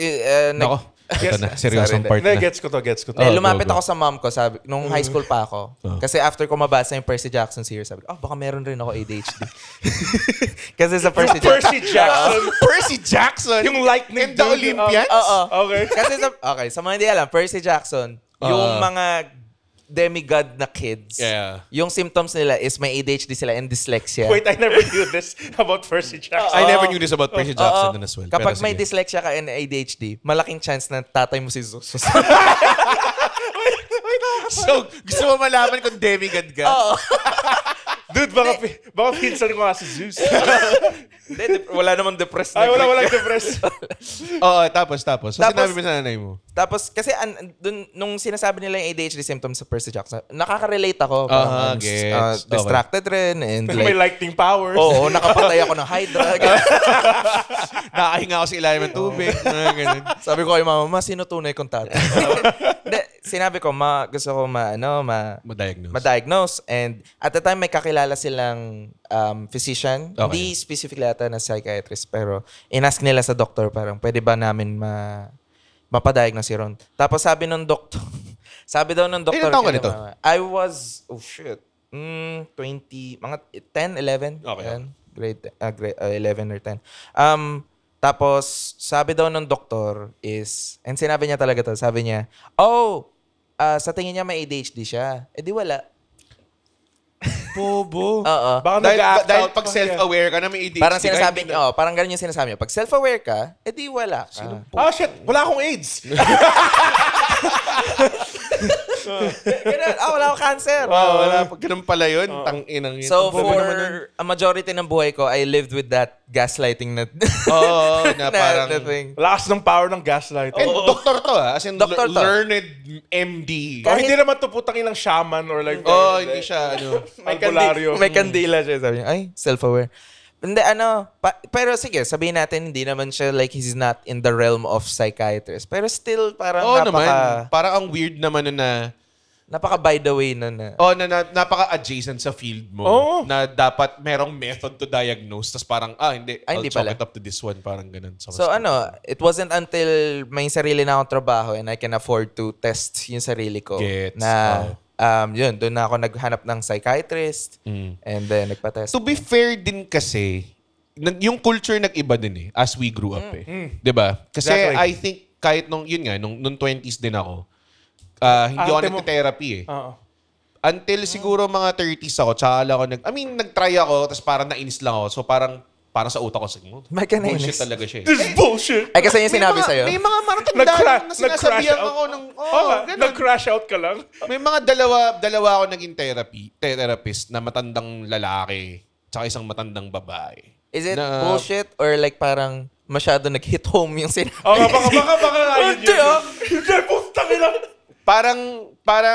S2: Nako, ito na. Seryosong
S4: Sorry,
S2: part
S3: Hindi,
S2: na.
S3: gets ko to.
S4: lumapit
S2: go.
S4: ako sa mom ko, sabi, nung high school pa ako. Kasi after ko mabasa yung Percy Jackson series, sabi ko, baka meron rin ako ADHD. Kasi sa Percy Jackson.
S3: Percy Jackson.
S2: Percy Jackson!
S3: Yung lightning
S2: and the
S3: dude.
S2: Olympians?
S4: Oo.
S3: Okay.
S4: Kasi sa mga hindi alam, Percy Jackson, yung mga demigod na kids,
S2: Yeah.
S4: yung symptoms nila is may ADHD sila and dyslexia.
S3: Wait, I never knew this about Percy Jackson.
S2: I never knew this about Percy Jackson as well.
S4: Kapag
S2: Pero
S4: may
S2: sige.
S4: dyslexia ka and ADHD, malaking chance na tatay mo si Zeus.
S2: So, gusto mo malaman kung demigod ka?
S4: Oo.
S3: Dude, baka pinsan ko nga si Zeus.
S4: Hindi, wala namang depressed na.
S3: Ay, wala depressed.
S2: Oo, tapos. So,
S4: Tapos-
S2: sinabi mo sa nanay mo.
S4: Tapos, kasi nung sinasabi nila yung ADHD symptoms sa Percy Jackson, nakaka-relate ako.
S2: Aha, gets.
S4: Distracted rin and
S3: May lightning powers.
S4: oo, nakapatay ako ng Hydra.
S2: Nakahinga ako sa ilalim ng tubig. Ganun.
S4: Sabi ko kay mama, sino tunay kong tatay? Hindi, sinabi ko, gusto ko
S2: Ma-diagnose.
S4: ma-diagnose. And at the time, may kakilala silang physician.
S2: Okay.
S4: Hindi specifically ata na psychiatrist, pero inask nila sa doktor, parang pwede ba namin mapadiagnose si Ron? Tapos sabi nung doktor, sabi daw nung doktor,
S2: Ilan taon ka
S4: kay
S2: nito?
S4: mama, I was, 20, mga 10, 11.
S2: Okay.
S4: Yan. Grade 11 or 10. Tapos, sabi daw ng doktor is, and sinabi niya talaga to, sabi niya, sa tingin niya may ADHD siya. Eh di wala.
S2: Bobo.
S4: Oo.
S3: Baka
S2: Dahil
S3: nag-act
S2: dahil
S3: out
S2: pag
S3: pa
S2: self-aware ka na may ADHD
S4: Parang
S2: ka,
S4: sinasabi
S2: hindi
S4: niya, parang ganun yung sinasabi niya. Pag self-aware ka, eh di wala ka.
S3: Ah, shit. Wala akong AIDS.
S4: Ganun, wala akong cancer.
S2: wala. Pag ganun pala yun, tang-inang yun.
S4: So,
S2: Ang bobo
S4: for
S2: naman nun.
S4: a majority ng buhay ko, I lived with that gaslighting na,
S2: Oo, na parang...
S4: na thing.
S3: Lakas ng power ng gaslight.
S2: And doktor to as in
S4: Doktor to.
S2: learned MD.
S3: Oh, hindi naman to putang ilang shaman or like...
S2: Hindi siya,
S3: Albularyo.
S4: May kandila siya. Sabi niya, ay, self-aware. Hindi, pero sige, sabihin natin, hindi naman siya like he's not in the realm of psychiatrist. Pero still, parang
S2: naman. Parang ang weird naman nun na
S4: napaka by the way nun na.
S2: napaka-adjacent sa field mo.
S3: Oo.
S2: Na dapat merong method to diagnose. Tapos parang, hindi.
S4: Ay,
S2: I'll
S4: hindi
S2: chalk
S4: pala.
S2: it up to this one. Parang ganun.
S4: So it wasn't until may sarili na akong trabaho and I can afford to test yung sarili ko
S2: Gets.
S4: na yun, doon na ako naghanap ng psychiatrist and then nagpa-test.
S2: To be fair din kasi, yung culture nag-iba din as we grew up 'Di ba? Kasi
S3: Exactly.
S2: I think kahit nung 20s din ako, hindi ako
S3: Ate mo-
S2: nagte-therapy
S3: Oo.
S2: Until siguro mga 30s ako, tsaka lang ako nag-try ako, tapos parang nainis lang ako. So parang sa utak ko,
S4: May ka nainis?
S2: bullshit talaga siya.
S3: This is bullshit.
S4: Ay, kasi yung sinabi sa'yo.
S2: May mga maratandaan na
S3: Nag-crash
S2: sinasabihan
S3: out.
S2: ako ng, ganun.
S3: Nag-crash out ka lang.
S2: May mga dalawa ako naging therapist na matandang lalaki, tsaka isang matandang babae.
S4: Is it
S2: Na-
S4: bullshit or like parang masyado nag-hit home yung sinabi?
S3: Oo nga, baka ayun
S4: Hindi,
S3: yun. Hindi, putang ina.
S2: Parang,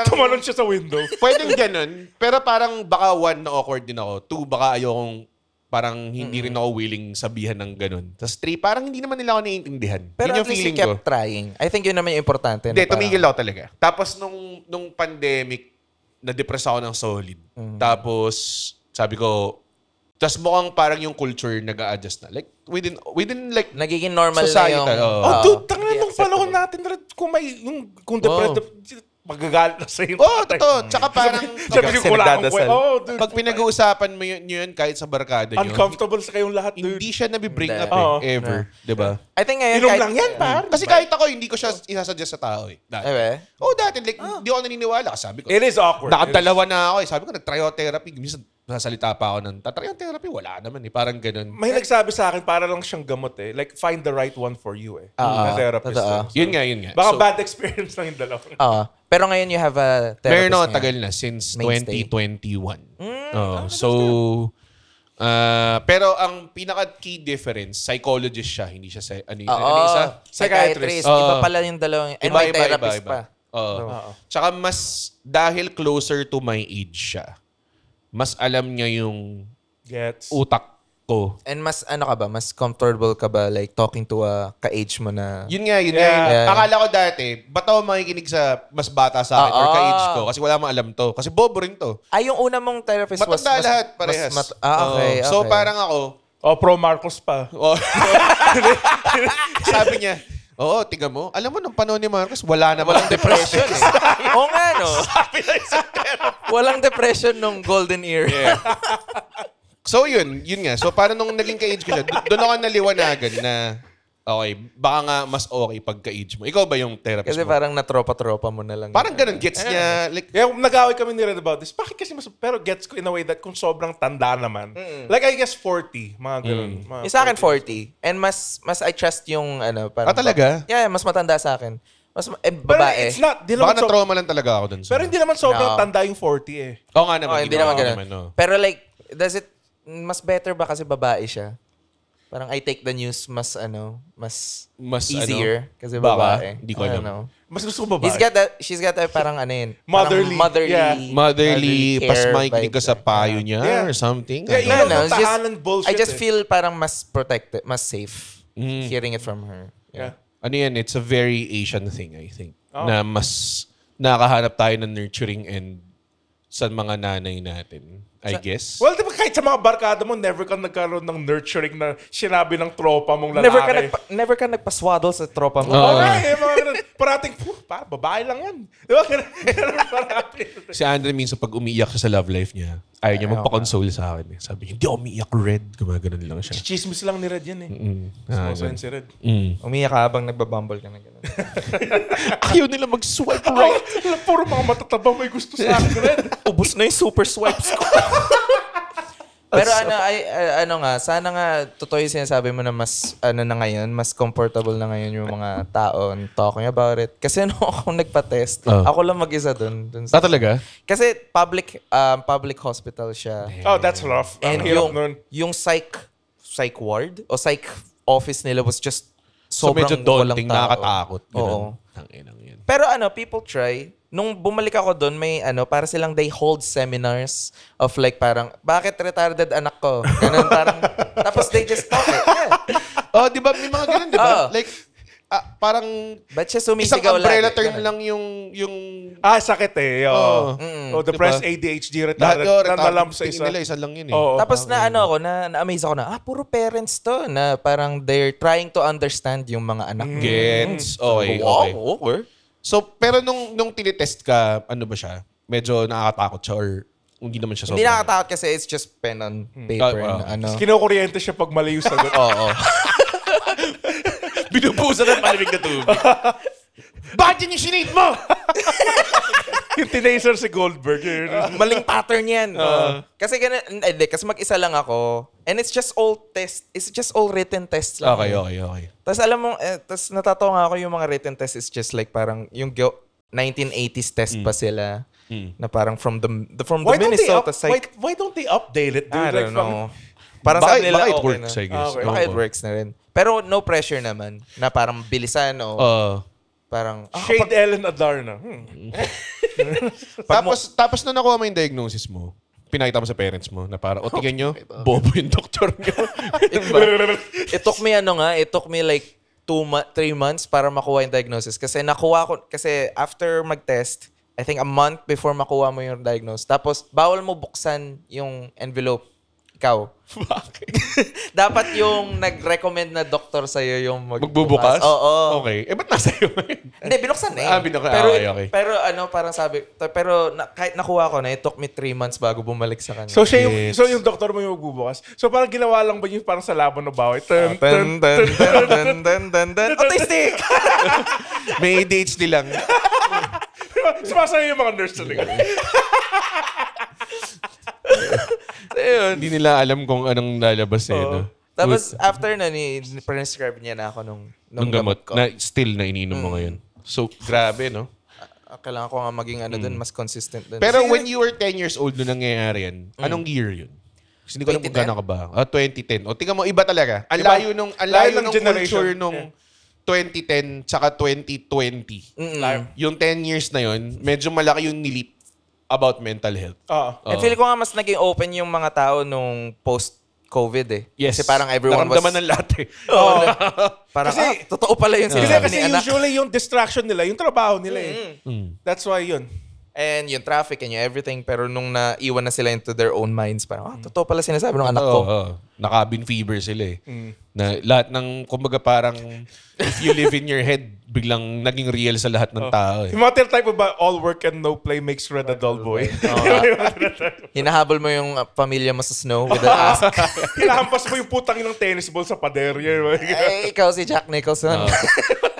S3: Tumalon siya sa window.
S2: pwedeng ganun, pero parang baka one, na awkward din ako. Two, baka ayokong, parang hindi rin ako willing sabihan ng ganun. Tapos three, parang hindi naman nila ako naiintindihan.
S4: Pero
S2: Yun
S4: at
S2: yung
S4: least you
S2: feeling ko.
S4: kept trying. I think yun naman yung importante.
S2: Hindi,
S4: na parang-
S2: tumigil ako talaga. Tapos nung pandemic, na-depress ako ng solid. Tapos, sabi ko, tas mukhang parang yung culture nag-a-adjust na. Like, within like,
S4: Nagiging normal
S2: Societal,
S4: na yung...
S2: oo.
S3: Oh, dude, tanga
S4: Hindi
S3: nung panahon
S4: acceptable.
S3: natin, kung depressed, magagalit na sa'yo.
S2: totoo. Tsaka parang,
S3: Sabi
S4: Kasi
S3: ko, wala akong
S4: nagdadasal.
S3: dude.
S2: pag pinag-uusapan mo yun kahit sa barkada nyo,
S3: Uncomfortable sa kayong lahat, dude.
S2: hindi siya nabibring
S4: Hindi.
S2: up
S3: Oo.
S2: ever. Diba?
S4: I think ngayon...
S3: Inom
S4: kahit-
S3: lang yan, par.
S2: Kasi kahit ako, hindi ko siya isasuggest sa tao Dati.
S4: Ay, ba?
S2: Dati. Like, hindi ako naniniwala. Sabi ko,
S3: It is awkward.
S2: nakadalawa na ako Sabi ko, nag-tryotherapy. Minsan, nasalita pa ako ng, therapy, wala naman Parang ganun.
S3: May nagsabi sa akin, para lang siyang gamot Like, find the right one for you na therapist.
S4: totoo.
S2: Yun nga.
S3: Baka
S2: So,
S3: bad experience lang yung dalawa.
S4: Pero ngayon you have a therapist
S2: meron ako
S4: ngayon.
S2: tagal na, since
S4: Mainstay.
S2: 2021. So, Pero ang pinaka-key difference, psychologist siya, hindi siya ano
S4: Oo.
S2: isa?
S4: Psychiatrist.
S2: Oo.
S4: Iba pala yung dalawang. And may therapist pa.
S2: Oo. Tsaka mas, dahil closer to my age siya, mas alam niya yung
S3: Gets.
S2: utak ko.
S4: And mas ano ka ba? Mas comfortable ka ba like talking to a ka-age mo na...
S2: Yun nga.
S4: Yeah.
S2: Akala ko dati, ba't ako makikinig sa mas bata sa akin or ka-age ko? Kasi wala mo alam to. Kasi bobo rin to.
S4: Ay, yung una mong therapist
S2: Matanda lahat, parehas.
S4: okay.
S2: So parang ako,
S3: Pro Marcos pa.
S2: sabi niya, oo, tingnan mo. Alam mo, nung panahon ni Marcos, wala naman ang depression.
S4: Oo nga, no? Walang depression nung golden era.
S2: So yun nga. So parang nung naging ka-age ko siya, doon ako naliwanagan na, okay, baka nga mas okay pag ka-age mo. Ikaw ba yung therapist
S4: Kasi
S2: mo?
S4: parang natropa-tropa mo na lang.
S2: Parang ganun, gets niya. Like,
S3: Kaya nag-away kami ni Red about this. Bakit kasi mas... Pero gets ko in a way that kung sobrang tanda naman. Like I guess 40. Mga ganun. Mga
S4: Yung sa akin, 40. And mas I trust yung ano. Parang,
S2: talaga?
S4: Yeah, mas matanda sa akin.
S3: Pero
S4: Babae.
S3: it's not... Di
S2: baka
S3: naman
S2: na-trauma lang talaga ako dun.
S3: pero hindi naman sobrang
S4: No.
S3: tanda yung 40 eh.
S2: Oo nga naman.
S4: Oh, hindi naman ganun.
S2: no.
S4: Pero like, does it... Mas better ba kasi babae siya? Parang I take the news mas
S2: Mas
S4: easier kasi
S2: baka?
S4: babae.
S2: Hindi ko
S4: I
S2: alam.
S4: don't know.
S3: Mas gusto ko babae.
S4: She's got that parang ano yun.
S3: Motherly.
S4: Parang
S2: Motherly, pas
S4: care
S2: makikinig ka
S4: vibe.
S2: sa payo niya
S3: Yeah.
S2: or something.
S3: Yeah,
S2: Ano?
S3: yun
S4: No,
S3: ang tahanan bullshit
S4: I just
S3: eh.
S4: feel parang mas protected, mas safe hearing it from her.
S3: Yeah.
S2: Ano yan, it's a very Asian thing, I think.
S3: Oh.
S2: Na mas nakahanap tayo ng nurturing and sa mga nanay natin, I guess.
S3: Well, di ba kahit sa mga barkada mo, never ka nagkaroon ng nurturing na sinabi ng tropa mong lalaki.
S4: Never ka nagpa-swaddle sa tropa mo.
S3: Oo nga eh, mga ganun. Parating, babae lang yan. Di ba? Ganun parati.
S2: Si Andre minsan pag umiiyak siya sa love life niya, ayaw niya magpa-console sa akin. Sabi niya, hindi ako umiiyak, Red. Gumaganon lang siya.
S3: Chismis lang ni Red yan eh.
S2: Ah,
S3: Smoso yun si Red.
S4: Umiyak ka habang nagbabumble ka na gano'n.
S2: Ayaw nila mag-swipe right.
S3: Puro mga matatabang may gusto sa akin, Red.
S4: Ubus na yung super swipes ko. Pero ano nga, sana nga totoo yung sinasabi mo na mas na ngayon, mas comfortable na ngayon yung mga tao talking about it. Kasi ako nagpa-test, ako lang mag-isa dun
S2: Talaga?
S4: Kasi public hospital siya.
S3: Oh, that's rough.
S4: And
S3: Ang hirap nun.
S4: yung psych ward o psych office nila was just
S2: So
S4: sobrang
S2: medyo daunting,
S4: walang tao.
S2: nakakatakot.
S4: Oo.
S2: Tanginang yan.
S4: Pero people try. Nung bumalik ako doon, may para silang they hold seminars of like parang, bakit retarded anak ko? Ganun parang, tapos they just talk it. Yeah.
S2: Oh, di ba? May mga ganun, di ba?
S4: Oo.
S2: Like, parang
S4: Ba't siya
S2: isang
S4: sumisigaw
S2: umbrella
S4: lagi?
S2: term
S4: Ganun.
S2: lang yung
S3: Sakit eh. Oh, depressed, ADHD,
S2: lahat
S3: retarded. Nanalam sa
S2: tingin
S3: isa.
S2: nila lang yun eh.
S3: Oo.
S4: Tapos na-amaze ako na, puro parents to, na parang they're trying to understand yung mga anak.
S2: Gets. Okay,
S4: Wow,
S2: okay.
S4: okay.
S2: So, pero nung tinitest ka, ano ba siya? Medyo nakakatakot siya or hindi naman siya
S4: Hindi
S2: sobrang...
S4: nakakatakot kasi it's just pen on paper.
S2: Oh,
S4: na ano.
S3: Kinukuryente siya pag mali yung sagot.
S4: Oo.
S2: Binubusan ng malamig na tubig. Bakit yun yung sinate mo?
S3: Yung tinaser si Goldberg.
S4: Maling pattern yan. Kasi kasi mag-isa lang ako. And it's just all written tests lang.
S2: Okay.
S4: Tapos alam mo, tapos natatawa nga ako yung mga written tests is just like parang yung 1980s test pa sila. Na parang from the Minnesota psych.
S3: Why don't they update it? Dude?
S4: I don't
S3: Like,
S4: know. Para
S2: Baka
S4: sa nila
S2: it
S4: okay
S2: works,
S4: na.
S2: I guess.
S3: Okay.
S4: Baka it works na rin. Pero no pressure naman. Na parang bilisan o parang...
S3: Shade Ellen Adarna.
S2: Tapos na nakuha mo yung diagnosis mo, pinakita mo sa parents mo na para, tingnan nyo, bobo yung doktor nyo.
S4: It took me like 3 months para makuha yung diagnosis. Kasi kasi after mag-test, I think a month before makuha mo yung diagnosis. Tapos, bawal mo buksan yung envelope. Ikaw.
S2: Bakit?
S4: Dapat yung nag-recommend na doktor sa'yo yung
S2: Magbubukas?
S4: Oo.
S2: Okay. Ba't nasa iyo ngayon?
S4: Hindi, binuksan na eh.
S2: Binuksan.
S4: Pero,
S2: Okay.
S4: pero parang sabi, kahit nakuha ko na, it took me 3 months bago bumalik sa kanya.
S3: So yung doktor mo yung magbubukas. So parang ginawa lang ba yung parang sa laban ng bawi?
S4: Autistic!
S2: May ADHD lang.
S3: Sumasayo yung mga nurse sa likod.
S2: Hindi nila alam kung anong lalabas eh. No?
S4: Tapos after na prescribe niya na ako nung gamot ko.
S2: Na still na ininom mo ngayon. So, grabe, no?
S4: Kailangan ko nga maging dun, mas consistent dun.
S2: Pero when you were 10 years old nung nangyayari yan, anong year yun? Kasi hindi ko alam kung
S4: 2010?
S2: gano'n ka ba. 2010. O, tingnan mo, iba talaga. Ang
S3: Iba.
S2: layo nung
S3: Layo ng
S2: culture
S3: generation.
S2: nung 2010 tsaka 2020. Yung 10 years na yun, medyo malaki yung nilip about mental health.
S4: And feel ko nga mas naging open yung mga tao nung post-COVID eh.
S2: Yes.
S4: Kasi parang everyone was...
S2: Naramdaman ng lahat eh.
S4: Parang,
S3: Kasi-
S4: totoo pala yung
S3: Kasi,
S4: sinasabi
S3: kasi
S4: ni anak.
S3: usually yung distraction nila, yung trabaho nila eh. That's why yun.
S4: And yung traffic and yung everything. Pero nung naiwan na sila into their own minds, parang, totoo pala sinasabi ng anak ko.
S2: Nakabin fever sila eh. Na lahat ng, kumbaga parang, if you live in your head, biglang naging real sa lahat ng tao eh.
S3: Yung mga type ba, all work and no play makes Red a dull boy.
S4: Hinahabol mo yung pamilya mo sa snow with an ask.
S3: Hinahampas mo yung putang ng tennis ball sa pader.
S4: Eh, ikaw si Jack Nicholson.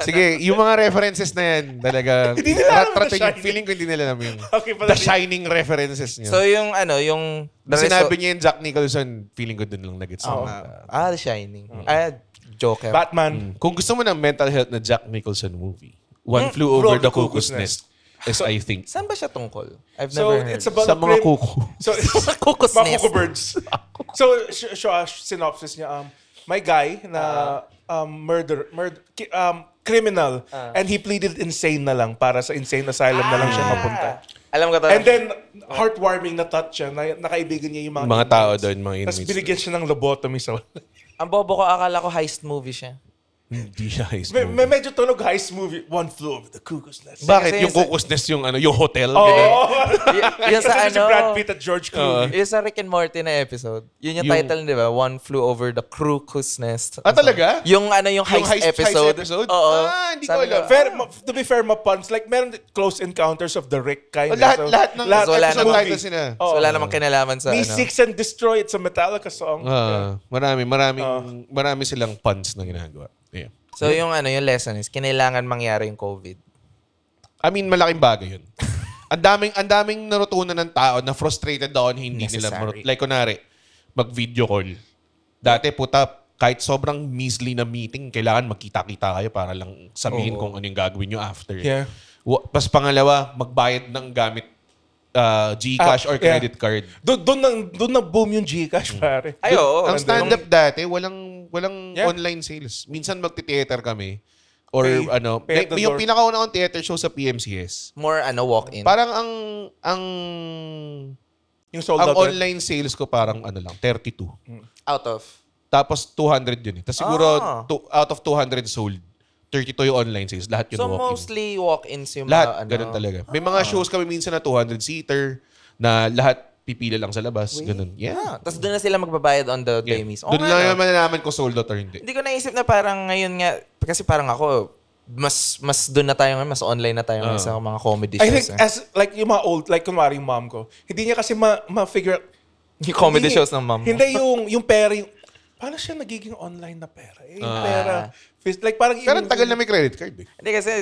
S2: Sige, yung mga references na yan, talaga,
S3: Hindi nila alam The
S2: ratratin yung
S3: Shining.
S2: feeling ko hindi nila alam yung
S3: Okay, pala
S2: The Shining references niya.
S4: So yung yung...
S2: Nung sinabi niya yung Jack Nicholson, feeling ko dun lang nag-gets.
S4: The Shining. Joker.
S3: Batman.
S2: Kung gusto mo ng mental health na Jack Nicholson movie, One Flew Over the Cuckoo's Nest, as I think.
S4: Saan ba siya tungkol? I've
S3: So,
S4: never heard.
S3: it's about
S2: Sa
S3: a
S2: mga
S3: crime-
S2: kuko.
S3: So,
S4: Cuckoo's
S3: mga
S4: Nest.
S3: cuckoo birds. So, synopsis niya, may guy na criminal and he pleaded insane na lang para sa insane asylum na lang siya mapunta.
S4: Alam ko to.
S3: And then, heartwarming na touch siya na nakaibigan niya yung
S2: Mga tao doon, mga
S3: Tapos
S2: inmates.
S3: binigyan siya ng lobotomy sa
S4: Ang bobo ko, akala ko heist movie siya.
S2: Hindi siya heist
S3: May
S2: movie.
S3: medyo tunog heist movie. One Flew Over the Cuckoo's Nest.
S2: Bakit?
S4: Kasi
S2: Yung
S4: sa-
S2: Cuckoo's Nest yung hotel?
S3: Oo.
S2: ganun?
S4: Yung sa
S3: Kasama si Brad
S4: ano...
S3: Pitt at George Clooney.
S4: Yung sa Rick and Morty na episode. Yun yung
S2: Yung-
S4: title, di ba? One Flew Over the Cuckoo's Nest.
S2: Talaga?
S4: Yung yung heist,
S2: heist
S4: episode.
S2: episode?
S4: Oo.
S2: Hindi ko
S4: Sabi
S2: alam.
S3: To be fair, mapuns. Like, meron Close Encounters of the Rick kind.
S2: Lahat ng
S4: Lahat wala
S2: episode
S4: namang-
S2: titles nila.
S4: So wala namang kinalaman sa
S3: Me Six and Destroy. It's a Metallica song.
S2: Marami silang puns na ginagawa. Yeah.
S4: So yung yung lesson is, kinailangan mangyari yung COVID.
S2: I mean, malaking bagay yun. Ang daming narutunan ng tao na frustrated daw na hindi nila
S4: Necessary.
S2: like kunwari, mag-video call. Dati kahit sobrang measly na meeting, kailangan magkita-kita kayo para lang sabihin kung ano yung gagawin nyo after.
S3: Yeah.
S2: Pas pangalawa, magbayad ng gamit GCash or credit card.
S3: Doon na boom yung Gcash, pare.
S4: Ay, oo.
S2: Ang stand-up dati, walang
S3: Yeah.
S2: online sales. Minsan magti-theater kami. Or
S3: Pay at the
S2: yung
S3: door.
S2: pinakauna kong theater show sa PMCS.
S4: More walk-in.
S2: Parang ang
S3: Yung sold out.
S2: online sales ko parang 32.
S4: Out of.
S2: Tapos 200 yun eh. Tapos siguro out of 200 sold, 32 yung online sales. Lahat yun
S4: So
S2: walk-in.
S4: mostly walk-ins yung
S2: Lahat,
S4: mga
S2: ganun talaga. May mga shows kami minsan na 200-seater na lahat pipila lang sa labas. Ganun. Yeah.
S4: Tapos doon na sila magbabayad on the day mismo.
S2: Doon lang naman nalaman kung sold out or hindi.
S4: Hindi ko naisip na parang ngayon nga, kasi parang ako, mas doon na tayo ngayon, mas online na tayo ngayon sa mga comedy
S3: I
S4: shows.
S3: think as like yung mga old, like kunwari yung mom ko, hindi niya kasi ma-figure
S4: Yung comedy
S3: hindi-
S4: shows ng mom mo.
S3: Hindi yung pera, paano siya nagiging online na pera? Yung pera, like parang...
S2: Pero ang tagal na may credit card eh.
S4: Hindi kasi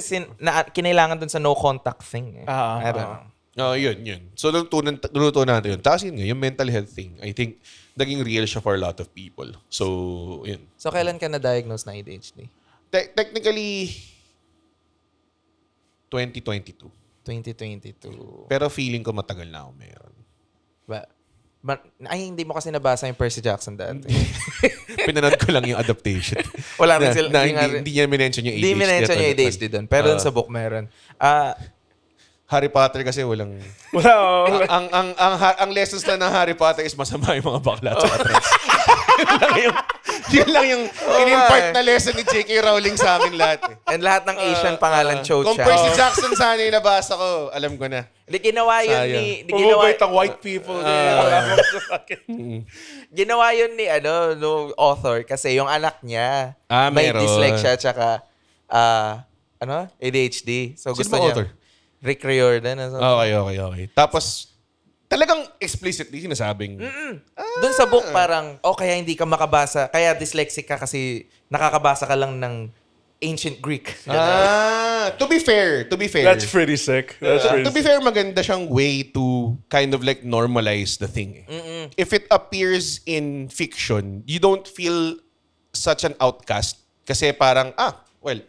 S4: kinailangan doon sa no contact thing. Eh. I don't know.
S2: Yun. So, luto natin yun. Tapos yun nga, yung mental health thing, I think, naging real siya for a lot of people. So, yun.
S4: So kailan ka na-diagnose na ADHD?
S2: Technically, 2022.
S4: 2022.
S2: Pero feeling ko matagal na ako meron.
S4: Ay, hindi mo kasi nabasa yung Percy Jackson dati.
S2: Pinanood ko lang yung adaptation.
S4: Wala rin sila.
S2: Hindi niya minention yung ADHD.
S4: Hindi minention yung
S2: at all.
S4: ADHD doon. Pero dun sa book meron.
S2: Harry Potter kasi walang...
S3: Wala,
S2: ang lessons lang ng Harry Potter is masama yung mga bakla at atras. yun lang yung in-impart na lesson ni J.K. Rowling sa amin lahat. Eh.
S4: And lahat ng Asian pangalan Cho
S2: Kung
S4: Chang.
S2: Percy Jackson sana yung nabasa ko, alam ko na.
S4: Hindi, ginawa yun
S2: Sayang.
S4: ni... Ginawa,
S3: Pumabait ang white people.
S4: ginawa yun ni no author kasi yung anak niya may
S2: meron.
S4: dyslexia tsaka ADHD. So
S2: Sino
S4: gusto
S2: ba
S4: niya...
S2: author?
S4: Rick Riordan.
S2: Okay. Tapos, talagang explicitly sinasabing,
S4: Doon sa book parang, kaya hindi ka makabasa, kaya dyslexic ka kasi nakakabasa ka lang ng ancient Greek.
S2: to be fair.
S3: That's pretty sick.
S2: To be fair, maganda siyang way to kind of like normalize the thing. If it appears in fiction, you don't feel such an outcast. Kasi parang,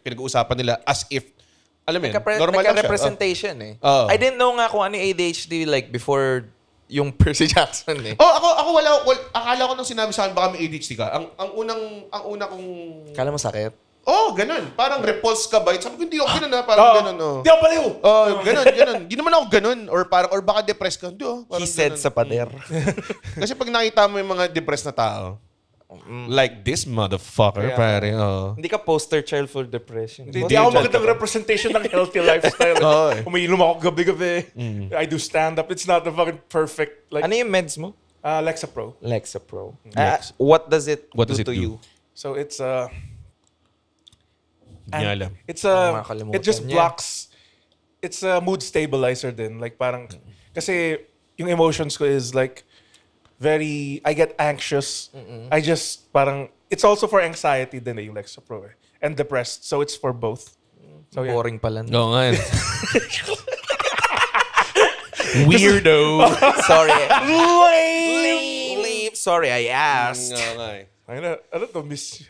S2: pinag-uusapan nila as if, alam mo yun, normal lang siya.
S4: Nagka-representation eh.
S2: Oo.
S4: I didn't know nga kung ano yung ADHD like before yung Percy Jackson eh.
S2: Oh, ako wala, akala ko nung sinabi sa akin baka may ADHD ka. Ang una kong
S4: Kala mo sakit?
S2: ganun. Parang repulse ka ba? Sabi ko hindi ako ganun parang ganun
S3: Di ako paliw!
S2: ganun. Hindi naman ako ganun or baka depressed ka. Hindi parang
S4: He said
S2: ganun.
S4: sa pader.
S2: Kasi pag nakita mo yung mga depressed na tao, like this motherfucker,
S4: Kaya,
S2: pare.
S4: Hindi ka poster child for depression.
S3: Hindi ako magandang representation ng healthy lifestyle.
S2: Oo, eh.
S3: Umiinom ako gabi-gabi. I do stand-up. It's not the fucking perfect, like,
S4: Ano yung meds mo?
S3: Lexapro.
S4: Lexapro.
S2: Lex.
S4: What does it
S2: What does
S4: do
S2: it
S4: to
S2: do?
S4: you?
S3: So it's
S2: Hindi niya alam.
S3: it just
S4: niya.
S3: blocks. It's a mood stabilizer din. Like parang kasi yung emotions ko is like I get anxious. I just parang it's also for anxiety din yung Lexapro and depressed. So it's for both. So yeah.
S4: Boring pala.
S2: Oo nga. Weirdo.
S4: Sorry. Leave. Sorry, I asked.
S2: Oo nga eh.
S3: Ano to, miss?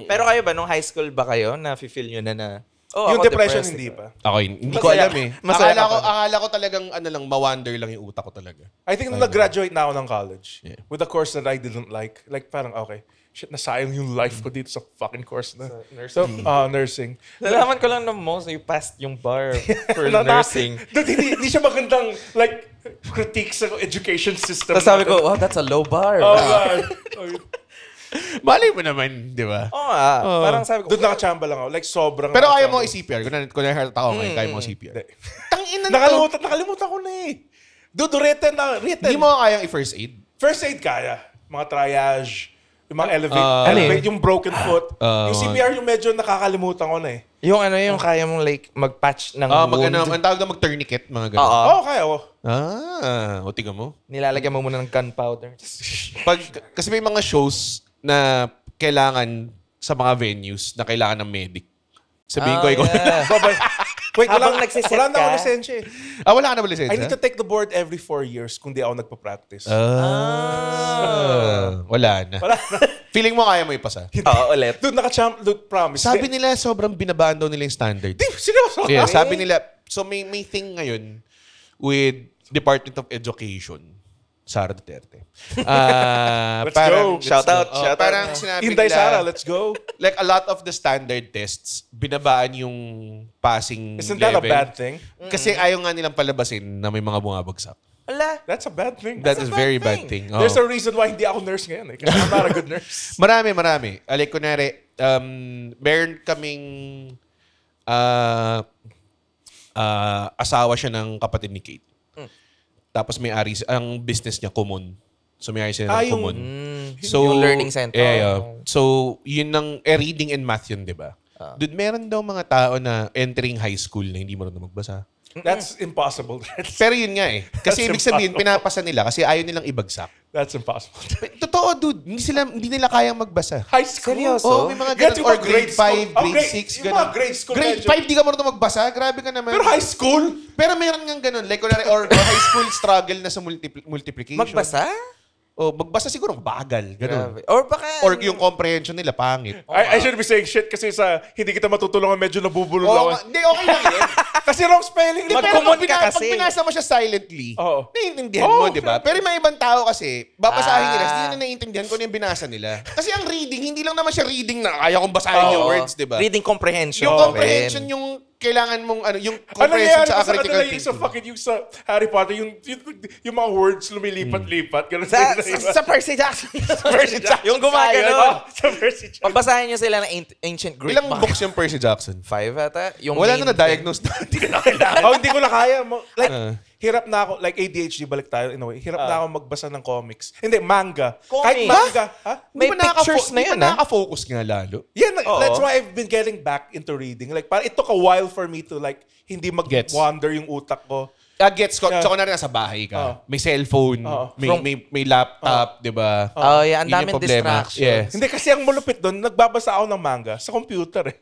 S4: Pero kayo ba, nung high school ba kayo, na-feel nyo na
S3: Yung
S4: ako
S3: depression
S4: depressed.
S3: hindi pa.
S2: Ako hindi ko
S4: Masaya
S2: alam
S4: ka.
S2: eh.
S4: Masaya ka pa.
S2: Akala ko talagang ma-wonder lang yung utak ko talaga.
S3: I think nung nag-graduate na ako ng college
S2: Yeah.
S3: with a course that I didn't like parang okay, shit, nasayang yung life ko dito sa fucking course na. So, nursing.
S4: Nalaman ko lang na most, you passed yung bar for
S3: Na-
S4: nursing.
S3: Dude, hindi siya magandang like critique sa education system.
S4: Tapos sabi ko, wow, that's a low bar.
S3: Oh, God.
S2: Malay mo naman, di ba?
S4: Oo nga. Parang sabi ko,
S3: Doon nakachamba lang ako. Like, sobrang...
S2: Pero ayaw mo
S3: nakachamba.
S2: i-CPR. Kung na-heart ako ngayon, kaya mo CPR. Tangina
S3: Nakalimutan ko na eh. Dude, written.
S2: Hindi mo kayang i-first aid.
S3: First aid kaya. Mga triage, yung mga elevate, yung broken foot. Yung CPR yung medyo nakakalimutan ko na eh.
S4: yung yung kaya mong like mag-patch ng wound.
S2: Ang tawag na mag-tourniquet, mga ganun.
S4: Oo.
S3: Oo, kaya oh.
S2: O tingnan mo.
S4: Nilalagyan mo muna ng gunpowder.
S2: Kasi may mga shows na kailangan sa mga venues na kailangan ng medic. Sabihin ko, ikaw.
S4: yeah.
S3: Wait,
S4: Habang nagsiset
S3: wala na ako
S4: ka.
S3: lisensya eh.
S2: Wala ka na ba lisensya?
S3: I need to take the board every 4 years kung di ako nagpa-practice.
S2: Wala na. Feeling mo kaya mo ipasa?
S4: Oo, ulit.
S3: Dude, dude, promise.
S2: Sabi nila, sobrang binabaan daw nila yung standard.
S3: Seryoso?
S2: Yeah, sabi nila, so may thing ngayon with Department of Education, Sara Duterte.
S3: Let's go.
S4: Shout out.
S2: Parang sinabi
S3: Inday
S2: nila,
S3: Sara, let's go.
S2: like a lot of the standard tests, binabaan yung passing
S3: Isn't that a
S2: level.
S3: bad thing?
S2: Kasi ayaw nga nilang palabasin na may mga bumabagsak.
S4: Ala.
S3: That's a bad thing.
S2: That is
S4: a bad
S2: very
S4: thing.
S2: bad thing.
S3: There's a reason why hindi ako nurse ngayon eh. Kasi I'm not a good nurse.
S2: Marami. Like, kunwari, meron kaming asawa siya ng kapatid ni Kate. Tapos may-ari, ang business niya, common. So may-ari sila ng
S3: yung-
S2: common.
S4: Yung learning center.
S2: Yeah. So, yun ang, reading and math yun, di ba? Dude, meron daw mga tao na entering high school na hindi marunong magbasa.
S3: That's impossible.
S2: Pero yun nga eh. Kasi
S3: That's
S2: ibig sabihin,
S3: impossible.
S2: pinapasa nila kasi ayaw nilang ibagsak.
S3: That's impossible.
S2: Totoo, dude. Hindi nila kayang magbasa.
S3: High school?
S4: Seryoso?
S2: Oo, may mga
S3: Get
S2: ganun.
S3: yung
S2: Or
S3: mga
S2: grade
S3: grade
S2: 5,
S3: school.
S2: grade 6,
S3: Yung
S2: ganun.
S3: mga grade school
S2: Grade
S3: medyo-
S2: 5, di ka marunong magbasa? Grabe ka naman.
S3: Pero high school?
S2: Pero meron nga ganun. Like, kunwari, or high school struggle na sa multiplication.
S4: Magbasa?
S2: O, magbasa siguro bagal. Ganun.
S4: Grabe. Or baka...
S2: Or yung comprehension nila, pangit.
S3: I should be saying shit kasi sa hindi kita matutulungan medyo nabubulol
S2: Oo,
S3: ako.
S2: hindi, okay lang yun.
S3: Kasi wrong spelling.
S2: Hindi,
S3: Mag-
S2: pero
S4: Mag-common
S2: pag,
S4: ka
S2: pag
S4: kasi.
S2: pinasa mo siya silently,
S3: Oo.
S2: naiintindihan
S3: Oo,
S2: mo, di ba? Pero may ibang tao kasi, babasahin nila, hindi
S4: Ah.
S2: na naiintindihan kung ano yung binasa nila. Kasi ang reading, hindi lang naman siya reading na kaya kong basahin yung
S4: Oo.
S2: words, di ba?
S4: Reading comprehension.
S2: Yung comprehension,
S4: rin.
S2: yung kailangan mong, yung
S3: Ano
S2: comprehension
S3: nangyayari
S2: sa
S3: pa sa
S2: critical
S3: kanila yung sa
S2: thinking.
S3: fucking yung sa Harry Potter, yung mga words lumilipat-lipat. Ganun
S4: Sa Percy Jackson.
S3: Percy Jackson.
S4: Yung gumagano.
S3: Sa Percy Jackson.
S4: Pagbasahin nyo sila ng ancient Greek.
S2: Ilang books yung Percy Jackson?
S4: 5 ata. Yung
S2: Wala
S4: main
S2: na na-diagnose na. Hindi ko na kailangan.
S3: Hindi ko na kaya. Like, hirap na ako, like ADHD, balik tayo in a way. Hirap na ako magbasa ng comics. Hindi, manga.
S4: Comics?
S3: Kahit manga. Ha?
S4: May
S2: Di ba
S4: pictures na yun,
S2: Di ba nakaka-focus nga lalo?
S3: Yeah,
S4: Oo.
S3: that's why I've been getting back into reading. Like, parang it took a while for me to like, hindi
S2: Gets.
S3: mag-wander yung utak ko.
S2: Gets ko.
S3: Yeah.
S2: So, kunwari nasa bahay ka. May cellphone. May laptop, di ba?
S4: Oh, yeah, ang
S2: Yun yung
S4: daming
S2: problema.
S4: distractions.
S2: Yes.
S3: Hindi kasi ang malupit doon, nagbabasa ako ng manga sa computer eh.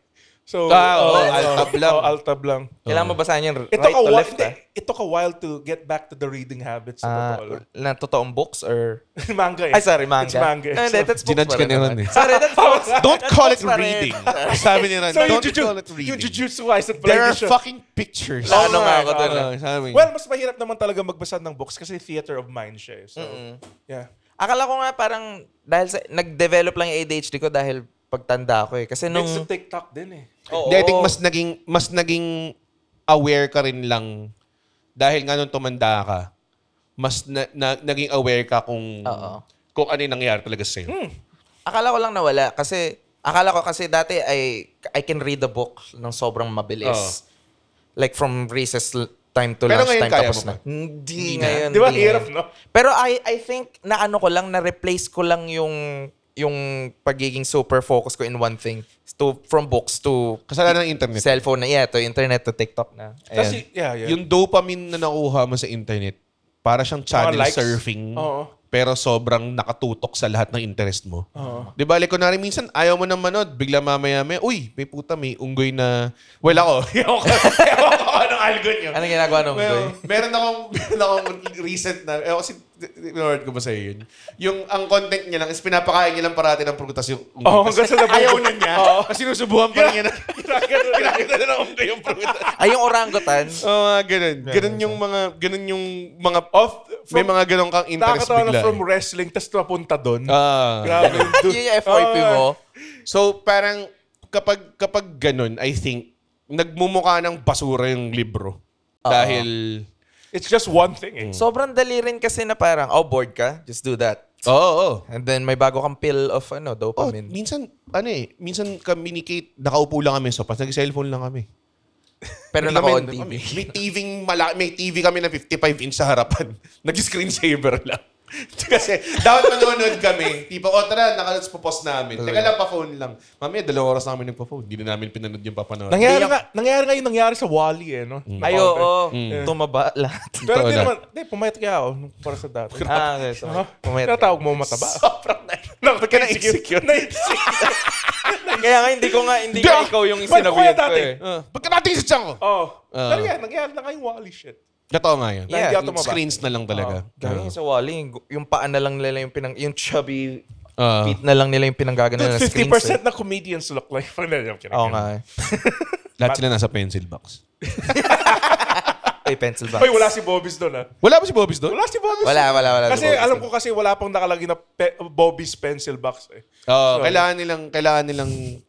S3: So,
S2: alt-tab lang.
S3: alt-tab lang.
S4: Kailangan mo basahin yung
S3: It
S4: right
S3: took a
S4: to
S3: while,
S4: left, ah.
S3: it took a while to get back to the reading habits. Sa totoo lang.
S4: Na totoong books or...
S3: Manga eh.
S4: Ay, sorry, manga.
S3: It's manga.
S4: No, hindi, that's books
S2: Ginudge
S4: pa
S2: ka
S4: rin
S2: ni Ron
S4: naman.
S2: eh.
S4: Sorry, that's books.
S2: Don't call it
S4: Books pa rin.
S2: reading. Sabi ni Ron,
S3: So yung
S2: don't call it reading.
S3: Jujutsu Kaisen pala
S2: There are
S3: hindi siya.
S2: fucking pictures.
S4: Ano nga ako
S3: Oo,
S4: dun,
S3: oo.
S4: ah.
S2: Sabi.
S3: Well, mas mahirap naman talaga magbasa ng books kasi theater of mind siya eh. So, yeah.
S4: Akala ko nga parang dahil sa nag-develop lang yung ADHD ko dahil pagtanda ko eh. Kasi nung...
S3: It's a TikTok din eh.
S4: Oo.
S2: Hindi, I think mas naging aware ka rin lang dahil nga nung tumanda ka, mas naging aware ka kung ano yung nangyari talaga sa'yo.
S4: Akala ko lang nawala kasi dati I can read a book ng sobrang mabilis. Like from recess time to
S2: Pero
S4: lunch
S2: ngayon
S4: time
S2: kaya
S4: tapos
S2: mo ba?
S4: na. Hindi ngayon.
S3: Di ba
S4: hindi
S3: hirap,
S4: ngayon.
S3: no?
S4: Pero I think na ano ko lang, na-replace ko lang yung pagiging super focus ko in one thing. From books to
S2: Kasalanan ng internet.
S4: cellphone na, to internet to TikTok na. Ayan.
S3: Kasi, yeah.
S2: Yung dopamine na nakuha mo sa internet, para siyang channel
S3: likes.
S2: surfing,
S3: Oo.
S2: pero sobrang nakatutok sa lahat ng interest mo. Di ba? Like, kunwari, minsan, ayaw mo nang manood, bigla mamaya-maya, uy, may puta, may unggoy na... Well, ako. Ewan ko anong algo nyo.
S4: Anong ginagawa nung
S2: Meron akong recent na, kasi, pinord ko ba sa'yo yun? Yung, ang content niya lang is pinapakain niya lang parati ng prutas yung unggoy.
S3: Oo, hanggang sa nabubuo.
S2: Ayaw na niya. Kasi sinusubuhan pa rin niya na, ginagano na ng unggoy yung prutas.
S4: Ay, yung orangutan.
S2: Oo, ganun. Ganun yung mga may mga ganun kang interest
S3: Nakakatawa na
S2: bigla.
S3: from wrestling, tapos napunta doon.
S2: Ah.
S3: Grabe yung dude.
S4: Yun yung FYP mo.
S2: So, parang kapag ganun, I think, nagmumukha ng basura yung libro. Dahil,
S3: It's just one thing eh.
S4: Sobrang dali rin kasi na parang, bored ka? Just do that.
S2: oo.
S4: And then may bago kang pill of
S2: Oh,
S4: dopamine.
S2: minsan communicate, nakaupo lang kami sa pas, nag-cellphone lang kami.
S4: Pero
S2: Hindi
S4: naka-on
S2: kami-
S4: TV.
S2: may TV kami na 55 inch sa harapan. Nag-screensaver lang. Kasi dapat manonood kami. Tipo, tara, nakapost namin. Teka lang, pa-phone lang. Mamaya, 2 oras na kami nagpa-phone. Hindi na namin pinanood yung papanood.
S3: Nangyari sa Wall-E eh, no?
S4: Ay, oo. Tumaba lahat.
S3: Pero
S2: Totoo
S3: hindi
S2: na.
S3: naman, pumayat kaya ako nung para sa dati.
S4: Okay. So, pumayat.
S3: Tinatawag mo mataba.
S2: Sobrang
S3: Ba't ka na-insecure?
S4: Kaya nga, hindi ka ikaw yung sinabihan ko
S3: dati.
S4: eh.
S2: Ba't ka natin sa tiyan ko?
S3: Oo. Pero yan, nangyari na kayong Wall-E shit.
S2: Totoo nga yan.
S4: Yeah,
S3: Hindi ako tumaba.
S2: Screens na lang talaga.
S4: Gawin sa Wally, yung paa na lang nila yung chubby
S2: Ah.
S4: feet na lang nila yung pinanggagano
S3: Dude,
S4: na screens.
S3: 50% na comedians look like.
S4: Oo nga eh.
S2: Lahat sila nasa pencil box.
S4: Ay, pencil box.
S3: Hoy, wala si Bobby's doon ah.
S2: Wala ba si Bobby's doon?
S3: Wala si Bobby's.
S4: Wala.
S3: Kasi alam ko kasi wala pang nakalagay na Bobby's pencil box eh.
S2: Oo, kailangan nilang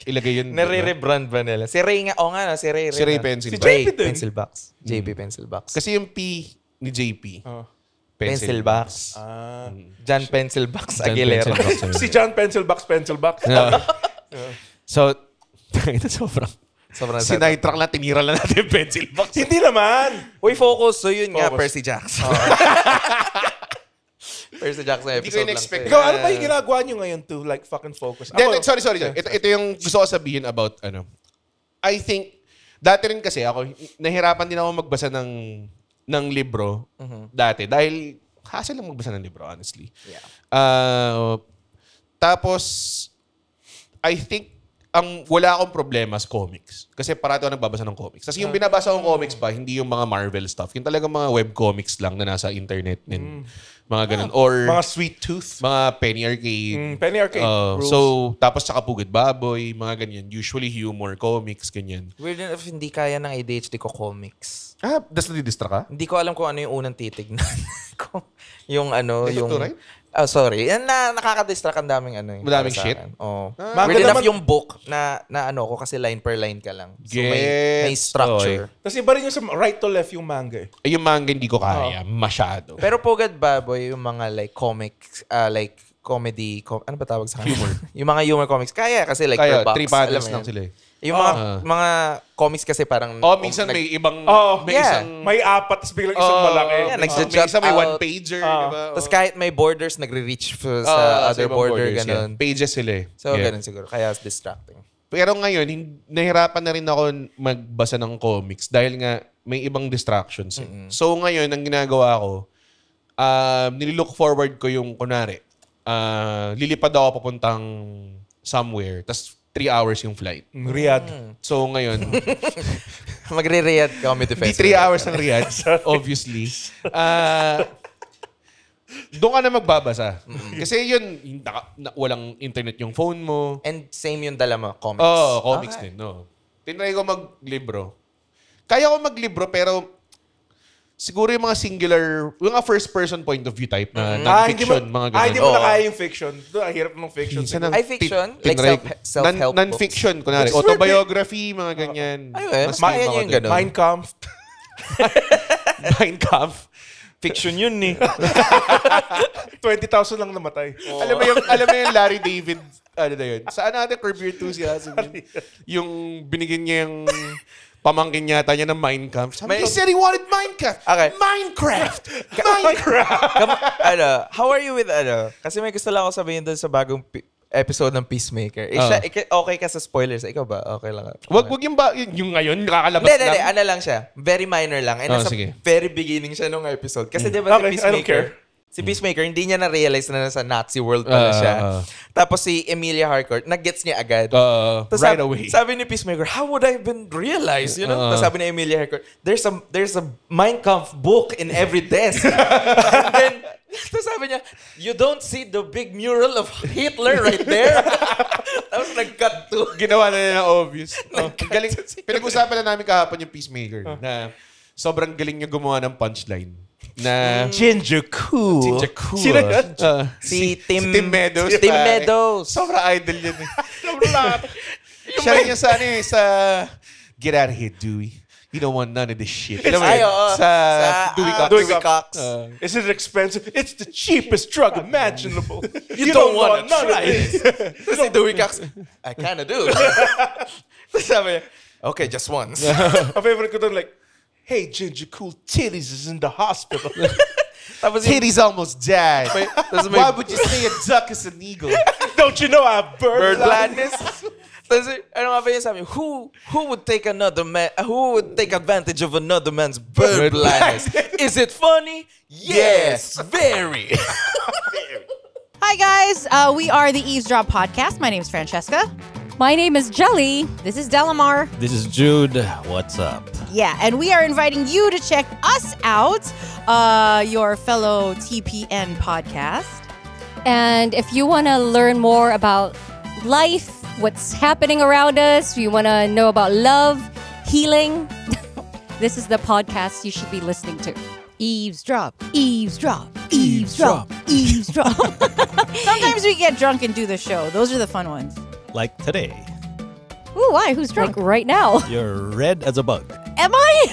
S2: ilagay yun.
S4: Nare-rebrand ba nila? Si Ray nga. Oo nga na, si Ray.
S2: Si Ray
S4: na.
S2: pencil
S3: Si
S2: box.
S3: JP
S4: Ray
S3: din.
S4: pencil box. JP pencil box.
S2: Kasi yung P ni JP.
S4: Pencil box.
S3: Ah.
S4: John pencil box
S2: John
S4: Aguilera.
S2: pencil box.
S3: Si John pencil box.
S2: So, ito sobrang
S4: Sobrang
S2: sinaitrack lang, tinira lang natin yung pencil box.
S3: Hindi naman.
S4: Uy, focus. So yun nga,
S3: Focus.
S4: Percy Jackson. Percy Jackson
S2: Hindi ko
S4: episode lang.
S2: in-expect.
S4: to eh.
S3: Ikaw, ano pa yung ginagawa nyo ngayon to like fucking focus?
S2: Sorry. Ito yung gusto ko sabihin about, I think, dati rin kasi ako, nahirapan din ako magbasa ng libro dati. Dahil, hassle lang magbasa ng libro, honestly.
S4: Yeah.
S2: Tapos, I think, wala akong problema sa comics. Kasi parati ako nagbabasa ng comics. Kasi yung binabasa kong comics pa, hindi yung mga Marvel stuff. Yung talagang mga webcomics lang na nasa internet and mga ganun. Or
S3: Mga sweet tooth.
S2: mga Penny Arcade.
S3: Penny Arcade. Rules.
S2: So, tapos saka Pugad Baboy, mga ganyan. Usually humor, comics, ganyan.
S4: Weird enough, hindi kaya ng ADHD ko comics.
S2: Das nadidistract ka?
S4: Hindi ko alam kung ano yung unang titignan ko. Yung
S2: Ito
S4: yung...
S2: to, right?
S4: Oh, sorry. Yan nakaka-distract ang daming ano.
S2: Madaming
S4: para sa
S2: shit?
S4: akin. Oo.
S3: Manga
S4: Weird enough
S3: naman-
S4: yung book na ano ko kasi line per line ka lang. So may
S2: Gets.
S4: structure.
S3: Tapos iba rin yung sa right to left yung manga eh.
S2: Yung manga hindi ko kaya. Masyado.
S4: Pero Pugad Baboy, yung mga like comics, like comedy, ano ba tawag sa humor? yung mga humor comics, kaya kasi like
S2: Kaya,
S4: per box.
S2: 3 panels
S4: alam mo
S2: lang
S4: yun.
S2: sila eh.
S4: Yung mga comics kasi parang...
S2: Minsan may ibang...
S3: Oh,
S2: may
S4: yeah.
S2: isang...
S3: May apat, tapos biglang isang malaki.
S4: yeah,
S2: may
S4: nagja-jot
S2: isa may
S4: out.
S2: one-pager. diba?
S4: Tapos kahit may borders, nagre-reach sa other
S2: ibang
S4: border,
S2: borders,
S4: ganun.
S2: yeah. Pages sila eh.
S4: So,
S2: Yeah.
S4: ganun siguro. Kaya it's distracting.
S2: Pero ngayon, nahirapan na rin ako magbasa ng comics dahil nga may ibang distractions. Eh. So ngayon, ang ginagawa ko, nililook forward ko yung, kunwari, lilipad ako papuntang somewhere, tas 3 hours yung flight.
S3: Riyadh.
S2: So ngayon,
S4: Magre-Riyadh Comedy
S2: di
S4: Festival.
S2: 3 hours ang Riyadh, obviously. Doon ka na magbabasa. Kasi yun, walang internet yung phone mo.
S4: And same yung dala mo, comics.
S2: Comics din. No. Tinry ko maglibro. Kaya ko maglibro, pero siguro yung mga singular, yung mga first person point of view type na non-fiction, mga ganun.
S3: Hindi mo na kaya yung fiction. Ang hirap ng fiction.
S4: Ay, fiction? Like self-help
S2: non-fiction,
S4: books?
S2: kunwari. Autobiography, mga ganyan.
S4: Ayun, mas kaya niyo yung ganun.
S3: Mein Kampf.
S2: Mein Kampf.
S3: Fiction yun eh. 20,000 lang namatay.
S2: Alam mo yung Larry David, ano na yun? Saan natin Curb Your Enthusiasm yun? Yung binigyan niya yung pamangkin yata niya ng Mein Kampf. He said he wanted Minecraft.
S4: Okay.
S2: Minecraft!
S4: How are you with Kasi may gusto lang ako sabihin doon sa bagong episode ng Peacemaker. Okay ka sa spoilers. Ikaw ba? Okay lang.
S2: Wag yung ngayon, nakakalabas
S4: Hindi. Ano lang siya. Very minor lang. And nasa
S2: sige.
S4: very beginning siya nung episode. Kasi di ba
S3: Okay, I don't care.
S4: Si Peacemaker, hindi niya na-realize na nasa Nazi world pala siya. Tapos si Emilia Harcourt, nag-gets niya agad.
S2: Tapos
S4: right
S2: away.
S4: Sabi ni Peacemaker, how would I even realize? You know? Tapos sabi ni Emilia Harcourt, there's a Mein Kampf book in every desk. And then, tapos sabi niya, you don't see the big mural of Hitler right there? Tapos nag-cut to.
S2: Ginawa na niya obvious. Galing. Pinag-usapan na namin kahapon yung Peacemaker na sobrang galing niya gumawa ng punchline. Na
S3: Ginger Cool.
S2: Sino yun?
S4: Si Tim
S2: Meadows.
S4: Tim Meadows.
S2: Sobrang idol yun eh. Siya rin yung sa Get out of here, Dewey. You don't want none of this shit. Alam mo yun? Sa
S4: Dewey Cox.
S3: Is it expensive? It's the cheapest drug imaginable.
S4: You don't want to try it. Si Dewey Cox, I kinda do. Tapos sabi niya, okay, just once.
S3: Ang favorite ko doon, like, hey, Ginger Cool, Titties is in the hospital.
S4: Tapos
S2: Titties almost died. Why would you say a duck is an eagle?
S3: Don't you know I have
S4: bird blindness? Tapos, ano nga ba yun sabi? Who would take advantage of another man's bird blindness? Is it funny? Yes, very.
S5: Hi guys, we are the Eavesdrop Podcast. My name is Francesca.
S6: My name is Jelly.
S5: This is Delamar.
S1: This is Jude. What's up?
S5: Yeah, and we are inviting you to check us out, your fellow TPN podcast.
S6: And if you want to learn more about life, what's happening around us, you want to know about love, healing, this is the podcast you should be listening to.
S5: Eavesdrop, eavesdrop, eavesdrop, eavesdrop. Sometimes we get drunk and do the show. Those are the fun ones.
S1: Like today.
S5: Ooh, why? Who's drunk?
S6: Like right now.
S1: You're red as a bug.
S5: Am I?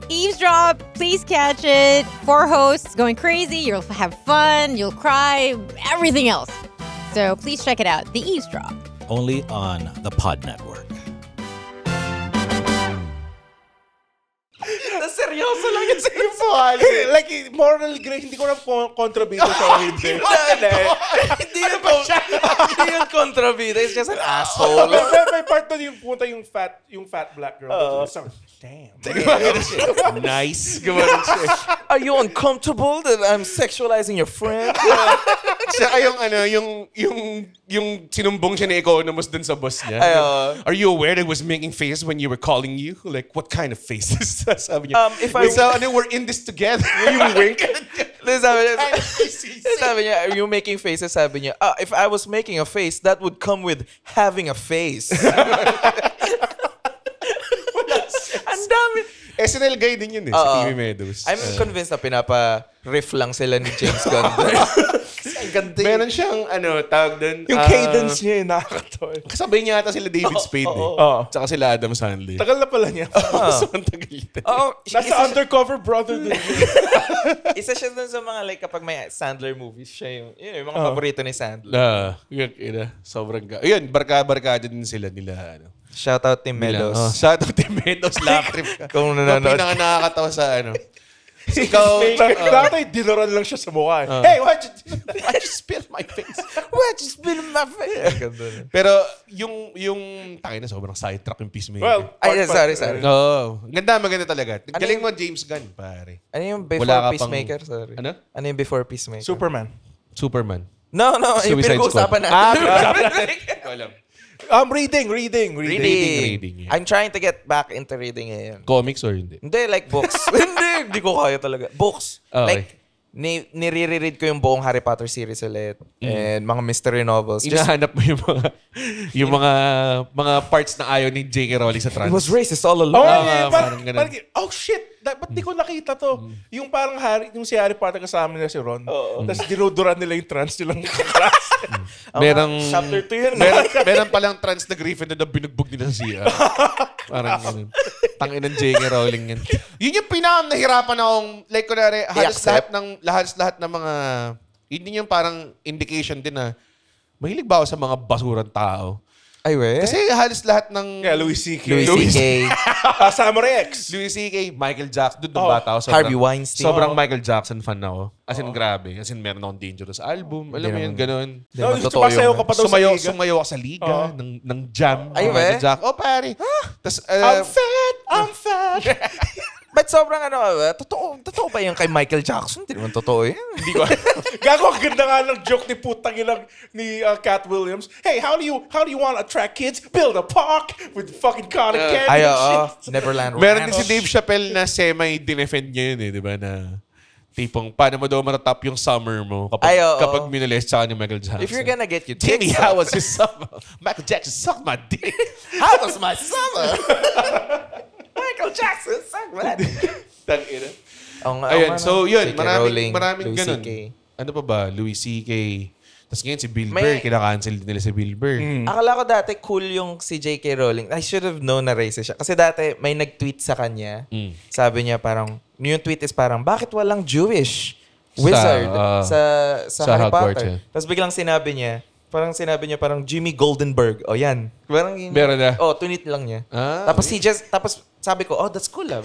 S5: Eavesdrop, please catch it. 4 hosts going crazy. You'll have fun. You'll cry. Everything else. So please check it out. The Eavesdrop.
S1: Only on the Pod Network.
S4: Seryoso lang yun sa'yo.
S3: Hey, like, moral gray, hindi ko na kontrabida sa hindi.
S4: Hindi yun kontrabida. It's just an asshole.
S3: May part doon yung punta yung fat black girl. Damn.
S2: Nice. Gumanon siya.
S4: Are you uncomfortable that I'm sexualizing your friend?
S2: Saka yung sinumbong siya ni Economos dun sa boss niya. Are you aware that I was making faces when you were calling you? Like, what kind of faces? Sabi niya. We're in this together. Yung wink.
S4: Sabi niya, are you making faces? Sabi niya, if I was making a face, that would come with having a face. Ang dami.
S2: SNL guy din yun eh, si Timmy Meadows.
S4: I'm convinced na pinapa-riff lang sila ni James Gunn.
S2: Meron siyang, tawag doon.
S3: Yung cadence niya yung nakakatawa.
S2: Kasabay niya ata sila David Spade eh. Tsaka sila Adam Sandler.
S3: Tagal na pala niya.
S2: Sobrang tagal nito.
S3: Nasa Undercover Brother din.
S4: Isa siya dun sa mga like kapag may Sandler movies, siya yung mga paborito ni Sandler.
S2: Sobrang ayun, barka-barkada din sila nila.
S4: Shoutout Tim Meadows.
S2: Shoutout Tim Meadows. Laugh trip ka.
S4: Kung nanonood.
S2: Ikaw nakakatawa sa Ikaw,
S3: Tatay, dinoran lang siya sa mukha. Hey, why'd you spit my face?
S4: Why'd you spit in my face?
S2: Pero yung takin na sobrang sidetrack yung Peacemaker.
S3: Well,
S4: sorry.
S2: Maganda talaga. Galing mo James Gunn, pare.
S4: Ano yung before Peacemaker? Sorry.
S2: Ano
S4: yung before Peacemaker?
S3: Superman.
S2: Superman.
S4: No. Yung
S2: Suicide
S4: pinag-uusapan
S2: Squad.
S4: natin.
S2: Ko alam.
S3: Reading.
S2: Reading.
S4: I'm trying to get back into reading ngayon.
S2: Comics or hindi?
S4: Hindi, like books. hindi ko kaya talaga. Books.
S2: Okay.
S4: Like, nire-read ko yung buong Harry Potter series ulit. And mga mystery novels. Just,
S2: Inahanap mo yung mga parts na ayaw ni J.K. Rowling sa trans.
S4: it was racist all
S3: Oh,
S4: along.
S2: parang ganun.
S3: parang, oh shit! Ba't di ko nakita to? Yung parang yung si Harry Potter kasama nila si Ron. Tapos dinuduran nila yung trans nilang class.
S2: Merang,
S4: Chapter 2 yun.
S2: meron palang trans na Griffin na binugbog nila sa CR. Parang ganun. Tangin ng J.K. Rowling yan. Yun yung nahirapan akong, like, kunwari, lahat ng mga, yun din yung parang indication din na mahilig ba ako sa mga basurang tao?
S4: Ay, we?
S2: Kasi halos lahat ng...
S3: Yeah, Louis C.K.
S4: Louis C.K.
S3: Samurai X.
S2: Louis C.K., Michael Jackson. Doon
S3: Oh,
S2: bata ako.
S4: Harvey Weinstein.
S2: Sobrang Michael Jackson fan ako. As in, grabe. As in, meron akong Dangerous album. Alam mo yun, ganun.
S3: No,
S4: totoo
S3: sumasayaw
S4: yun.
S3: ka pa daw sa liga.
S2: Sumayaw ako sa liga ng jam.
S4: Ay,
S2: Michael
S4: we?
S2: Jackson. Oh, pare. Tas,
S3: I'm fat.
S4: But sobrang totoo ba yung kay Michael Jackson? Hindi naman totoo yun.
S3: Hindi ko. Gago, ang ganda nga ng joke ni putang ilang ni Cat Williams. Hey, how do you want to attract kids? Build a park with fucking cotton candy
S4: Ay,
S3: and shit.
S4: Neverland
S2: meron din
S4: Ranch.
S2: si Dave Chappelle na semi-dinefend niya yun di ba? Na tipong, paano mo daw matatap yung summer mo kapag minolest sa ni Michael Jackson.
S4: If you're gonna get your
S2: Timmy,
S4: dicks
S2: how
S4: up.
S2: was your summer? Michael Jackson sucked my dick.
S4: How was my summer? Michael Jackson, suck man.
S2: Tangina.
S4: Ayun,
S2: So yun,
S4: J.K.
S2: maraming
S4: Rowling,
S2: maraming
S4: Louis
S2: ganun.
S4: C.K.
S2: Ano pa ba? Louis C.K. Tapos ngayon si Bill
S4: May-
S2: Burr, kinakancel din nila si Bill Burr.
S4: Akala ko dati cool yung si J.K. Rowling. I should have known na racist siya. Kasi dati may nag-tweet sa kanya. Sabi niya parang, yung tweet is parang, bakit walang Jewish wizard sa Harry
S2: Hogwarts,
S4: Potter?
S2: yeah.
S4: Tapos biglang sinabi niya parang Jimmy Goldenberg. O yan. Parang yun.
S2: Meron na?
S4: Oh, tweet lang niya.
S2: Ah,
S4: Tapos sabi ko, oh, that's cool ah.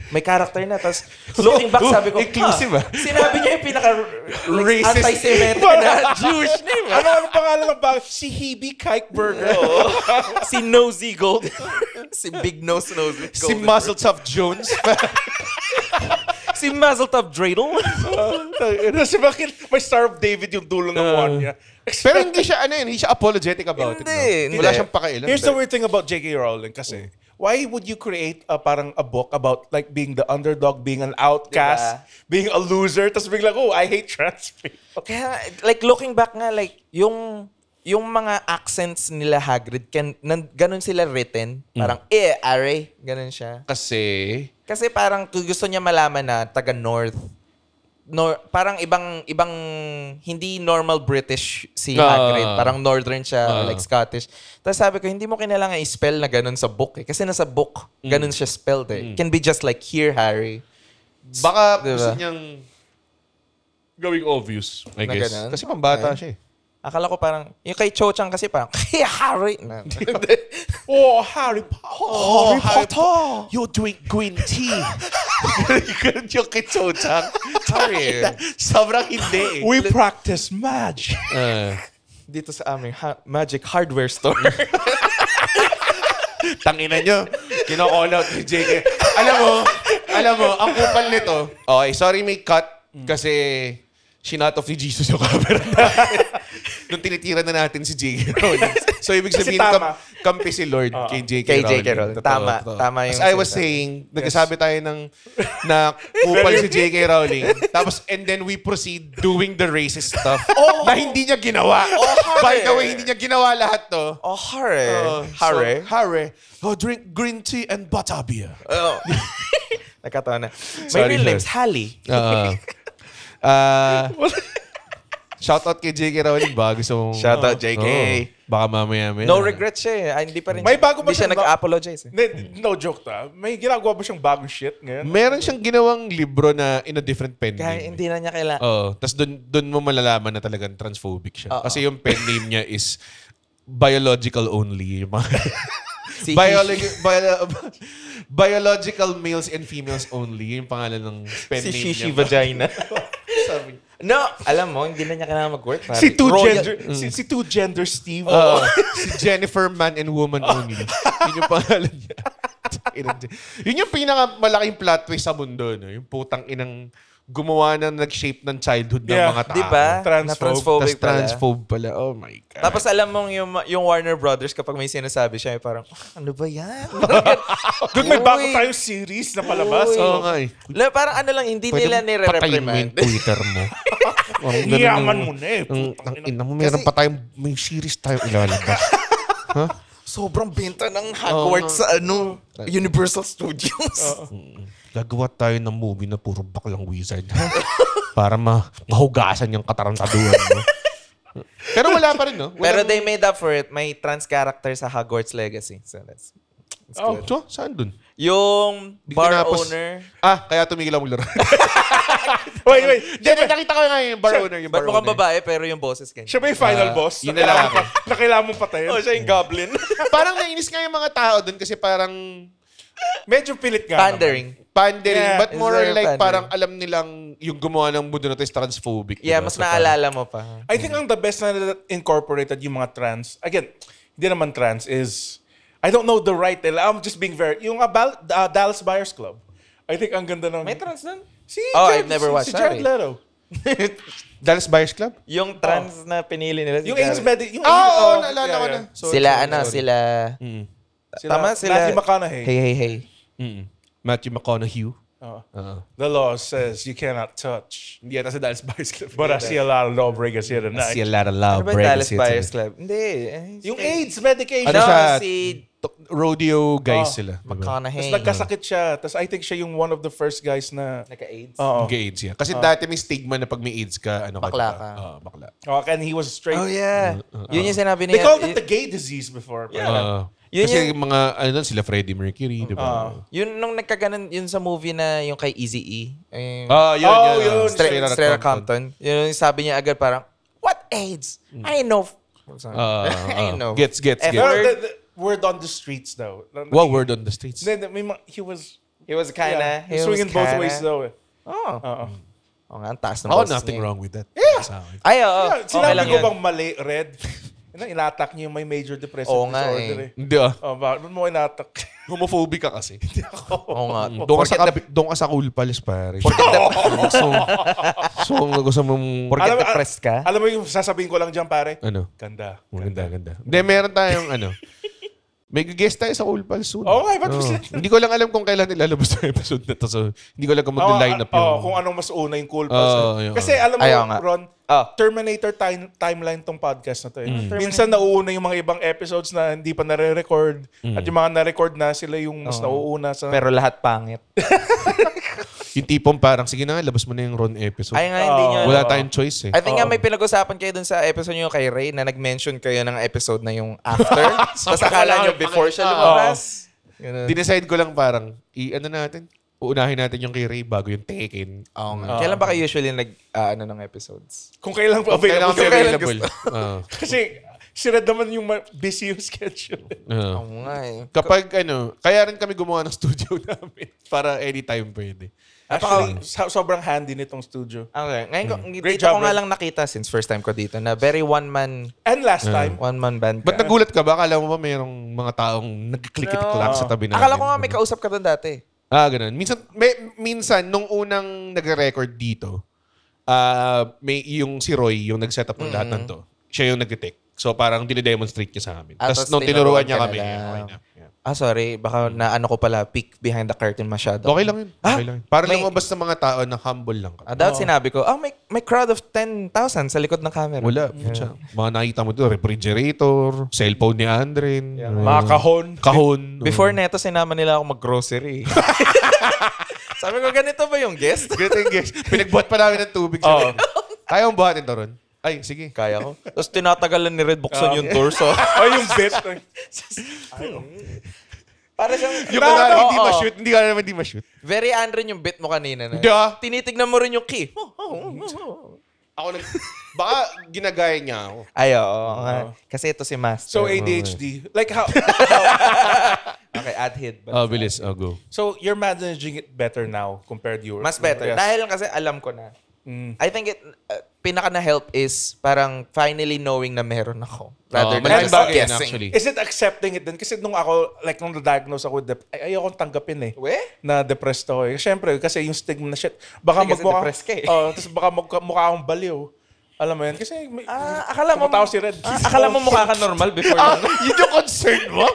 S4: May character na. Tapos looking back, sabi ko,
S2: inclusive ah.
S4: Sinabi niya yung
S2: Racist.
S4: anti-Semitic na Jewish name.
S3: Ano pangalan ng bag? Si Hebe Kikeberger.
S4: Si Nosy Gold. Si Big Nose Nosy
S2: Si Muzzletop Jones.
S4: Si Mazeltov Dreidel.
S3: Kasi bakit may Star of David yung dulo ng one niya?
S2: Pero hindi siya apologetic about it.
S4: Hindi,
S2: No? Wala
S4: hindi.
S2: siyang pakailan.
S3: Here's the weird thing about J.K. Rowling kasi. Why would you create parang a book about like being the underdog, being an outcast, being a loser, tapos biglang, oh, I hate trans people.
S4: Kaya, like, looking back nga, like, yung mga accents nila Hagrid, ganun sila written. Parang, are, ganun siya. Kasi parang gusto niya malaman na taga North. Parang ibang hindi normal British si Hagrid. Parang Northern siya, like Scottish. Tapos sabi ko, hindi mo kailangan i-spell na ganun sa book eh. Kasi nasa book, ganun siya spelled eh. It can be just like, here, Harry.
S2: Baka
S4: Diba?
S2: gusto niyang gawing obvious, I
S4: Na
S2: guess.
S4: ganun?
S2: Kasi pambata siya eh.
S4: Akala ko parang, yung kay Cho Chang kasi parang, kay Harry.
S3: Oh, Harry Potter.
S2: Oh, Harry Potter! You drink green tea. Ganun yung kay Cho-Chang. Sorry. Sobrang hindi eh.
S3: We practice magic.
S4: Dito sa aming magic hardware store.
S2: Tangina nyo. Kino-call out ni JK. Alam mo, ang kupal nito. Okay, sorry may cut. Kasi sinat off ni Jesus yung camera natin. Nung tinitira na natin si J.K. Rowling. So, ibig
S3: Kasi
S2: sabihin,
S3: tama.
S2: kampi si Lord kay J.K.
S4: Kay
S2: Rowling.
S4: J.K. Rowling.
S2: Totoo,
S4: Tama.
S2: totoo.
S4: Tama yung
S2: As I was
S4: sinasabi.
S2: saying, nagkasabi tayo na kupal si J.K. Rowling. Tapos, and then we proceed doing the racist stuff na hindi niya ginawa. By the way, hindi niya ginawa lahat to.
S4: Oh, Harry.
S2: Harry. Oh, drink green tea and butterbeer.
S4: Oh. Nakatawa na. My
S2: Sorry,
S4: real
S2: sir.
S4: name's Hallie.
S2: Shoutout kay J.K. Rowling ba? Gusto mong...
S4: Shoutout, JK.
S2: Baka mamaya.
S4: No regrets siya eh. Ay, hindi pa rin
S3: May bago ba
S4: hindi siya
S3: siyang
S4: nag-apologize eh.
S3: No joke ta. May ginagawa ba siyang bagong shit ngayon?
S2: Meron siyang ginawang libro na in a different pen
S4: Kaya
S2: name.
S4: hindi na niya kailangan.
S2: Tapos dun mo malalaman na talagang transphobic siya.
S4: Oo.
S2: Kasi yung pen name niya is biological only. Yung mga
S4: Si
S2: biological males and females only. Yung pangalan ng pen
S4: Si
S2: name
S4: Shishi
S2: niya.
S4: Vagina.
S2: Sabi niya.
S4: No, alam mo, hindi na niya kailangan mag-work. pare.
S3: Si two
S4: Royal-
S3: gender, si two gender Steve.
S2: Si Jennifer Man and Woman Only. Yun yung pangalan niya. Yun yung pinakamalaking plot twist sa mundo. No? Yung putang inang gumawa ng nag-shape ng childhood ng
S3: Yeah.
S2: mga tao.
S4: Di ba?
S3: Transphobe.
S4: Na transphobic
S2: Tapos
S4: pala.
S2: transphobe pala. Oh my God.
S4: Tapos alam mong yung Warner Brothers kapag may sinasabi siya, parang, ano ba yan?
S3: Dude, may bago tayong series na palabas.
S2: Oo nga eh.
S4: Parang ano lang, hindi nila
S2: patayin mo yung
S4: nire-reprimand.
S2: Twitter mo.
S3: Iyaman mo na eh.
S2: Ang ina mo, meron pa tayong, may series tayong ilalabas.
S4: Sobrang benta ng Hogwarts sa Universal Studios.
S2: Gagawa tayo ng movie na puro baklang wizard. Ha? Para mahugasan yung katarantaduhan mo. Pero wala pa rin, no?
S4: Pero they made up for it. May trans character sa Hogwarts Legacy. So that's good.
S2: So, saan dun?
S4: Yung
S2: Di
S4: bar
S2: tinapos.
S4: owner.
S2: Kaya tumigil ako maglaro.
S3: Wait.
S2: Diyan, nakita ko nga yung bar owner. Yung
S4: Ba't
S2: bar
S4: mukhang
S2: owner.
S4: babae pero yung boses ganyan?
S3: Siya ba yung final boss?
S2: yun na lang.
S3: Na kailangan mong patayin?
S4: siya yung goblin.
S2: Parang nainis nga yung mga tao dun kasi parang
S3: Medyo pilit nga.
S4: Pandering.
S2: pandering,
S3: Yeah,
S2: but more
S4: it's very
S2: like
S4: pandering.
S2: parang alam nilang yung gumawa ng mundo na to is transphobic.
S4: Yeah,
S2: diba?
S4: mas
S2: So,
S4: naalala mo pa.
S3: I think ang the best na incorporated yung mga trans. Again, hindi naman trans is, I don't know the right. I'm just being very, yung Dallas Buyers Club. I think ang ganda ng...
S4: May trans nun?
S3: Si
S4: I've never watched
S3: si Jared
S4: that,
S3: Leto.
S2: Dallas Buyers Club?
S4: Yung trans na pinili nila. si
S3: Yung
S4: Jared.
S3: AIDS Medic.
S2: naalala ko na.
S4: Sila, sila... Tama, sila...
S3: Matthew McConaughey.
S4: Hey.
S2: Matthew McConaughey.
S3: The law says you cannot touch.
S2: Hindi yata sa Dallas Buyers Club.
S3: But I see a lot of lawbreakers here tonight.
S2: See a lot of love
S4: Ano ba yung Dallas Buyers Club? Hindi.
S3: Yung AIDS medication.
S2: Ano siya?
S4: Si
S2: Rodeo guys sila.
S4: McConaughey.
S3: Tapos nagkasakit siya. Tapos I think siya yung one of the first guys na...
S4: Nagka-AIDS.
S3: Oo.
S2: Mag-AIDS yan. Kasi dati may stigma na pag may AIDS ka, ano
S4: Bakla
S2: diba?
S4: ka.
S2: Bakla.
S3: And he was straight.
S4: Oh, yeah. Yun yung sinabi
S3: They
S4: niya.
S3: called it the gay disease before.
S4: Yun
S2: kasi yung mga, sila Freddie Mercury, di ba?
S4: Yun nung nagkaganon, yun sa movie na yung kay Eazy-E.
S3: yun.
S4: Straight Compton. Yun yung sabi niya agad parang, what AIDS? I know. I know.
S2: Gets.
S3: Pero the word on the streets though.
S2: What word on the streets?
S3: He was...
S4: He was kinda...
S3: he was swinging both ways though.
S4: Oh. Oo nga, ang taas ng
S2: Oh,
S4: boses
S2: nothing
S4: niya.
S2: wrong with that.
S3: Yeah.
S4: Ay, oo.
S3: Yeah,
S4: Okay
S3: sinabi
S4: lang
S3: ko
S4: yun.
S3: bang mali, Red? Ina-attack niyo yung may major depressive
S4: Oo nga
S3: disorder eh.
S2: Hindi
S3: Bakit mo ina-attack?
S2: Homophobic ka kasi.
S4: Oo nga.
S2: Doon ka sa Cool Palace, pare. So, gusto mong...
S4: Porket depressed ka?
S3: Alam mo yung sasabihin ko lang dyan, pare?
S2: Ano?
S3: Ganda.
S2: Maganda. Hindi, meron tayong may guest tayo sa Cool Palace soon.
S3: Oo nga, ba't mo sila?
S2: Hindi ko lang alam kung kailan ilalabas yung episode na to. So, hindi ko alam kung mag-line up yung...
S3: kung anong mas una yung cool pulse.
S2: yun.
S3: Kasi alam mo,
S4: Ayaw nga.
S3: Ron, Terminator timeline tong podcast na to. Minsan nauuna yung mga ibang episodes na hindi pa nare-record. At yung mga na-record na, sila yung mas nauuna sa...
S4: Pero lahat pangit.
S2: Yung tipong parang, sige na nga, labas mo na yung Ron episode.
S4: Ay nga, hindi nyo.
S2: Wala tayong choice eh.
S4: I think nga may pinag-usapan kayo dun sa episode nyo kay Ray na nag-mention kayo ng episode na yung after. Tapos akala nyo before siya lumabas.
S2: Dinecide ko lang parang, uunahin natin yung kay Ray bago yung Tekken.
S4: Oo nga. Kailan ba kayo usually ng episodes?
S3: Kung kailan
S2: Kailangan
S3: available.
S2: available.
S3: Kasi si Red naman yung busy yung schedule.
S4: Oo nga eh.
S2: Kapag kaya rin kami gumawa ng studio namin para anytime pwede.
S3: Actually, sobrang handy nitong studio.
S4: Okay. Ngayon ko,
S3: Great
S4: dito
S3: job,
S4: ko nga
S3: Red.
S4: lang nakita since first time ko dito na very one-man
S3: And last time,
S4: band ka.
S2: Ba't nagulat ka ba? Akala mo ba mayroong mga taong nagkiklik-clack sa tabi namin?
S4: Akala ko nga may kausap ka doon dati.
S2: Ganun. Minsan, nung unang nagre-record dito, may yung si Roy, yung nag-set up ng lahat ng to, siya yung nag-tech. So parang dine-demonstrate niya sa amin. Tapos nung tinuruan niya kami, okay na. Yeah.
S4: Sorry. Baka naano ko pala, peek behind the curtain masyado.
S2: Okay lang yun. Okay lang yun. Para
S4: May-
S2: lumabas sa mga tao na humble lang ka.
S4: Dapat sinabi ko, may crowd of 10,000 sa likod ng camera.
S2: Wala. Mga nakita mo doon, refrigerator, cellphone ni Andren,
S3: mga
S2: kahon.
S4: Before neto, sinama nila ako mag-grocery. Sabi ko, ganito ba yung guest?
S2: Ganito yung guys. Pinagbuhat pa namin ng tubig. Kaya mong buhatin to, Ron? Ay, sige.
S4: Kaya ko. Tapos tinatagalan ni Red buksan yung door. So,
S3: yung bit.
S4: para siyang...
S2: Yung mga hindi ma-shoot, hindi ka naman hindi ma-shoot.
S4: Very Andren yung bit mo kanina. Na.
S2: Hindi
S4: Tinitignan mo rin yung key.
S2: Ako baka ginagaya niya ako.
S4: Ay, oo. nga. Kasi ito si Master.
S3: So ADHD. Like how...
S4: Okay, add hit.
S2: Bilis. Go.
S3: So you're managing it better now compared to your...
S4: Mas better.
S3: Yes.
S4: Dahil kasi alam ko na. I think pinaka na-help is parang finally knowing na meron ako. Rather than
S2: malaking
S4: just
S2: bagay yan,
S4: guessing.
S2: actually.
S3: Is it accepting it din? Kasi nung ako, like nung na-diagnose ako with ayokong tanggapin eh.
S4: We?
S3: Na depressed ako eh. Siyempre, kasi yung stigma na shit. Baka
S4: Kasi
S3: magmukha,
S4: depressed ka eh.
S3: Tapos baka mukha akong baliw. Alam mo yan? Kasi may,
S4: Akala mo
S3: tumatawa si Red.
S4: Akala mo mukha ka normal before
S2: Yun yung concern mo?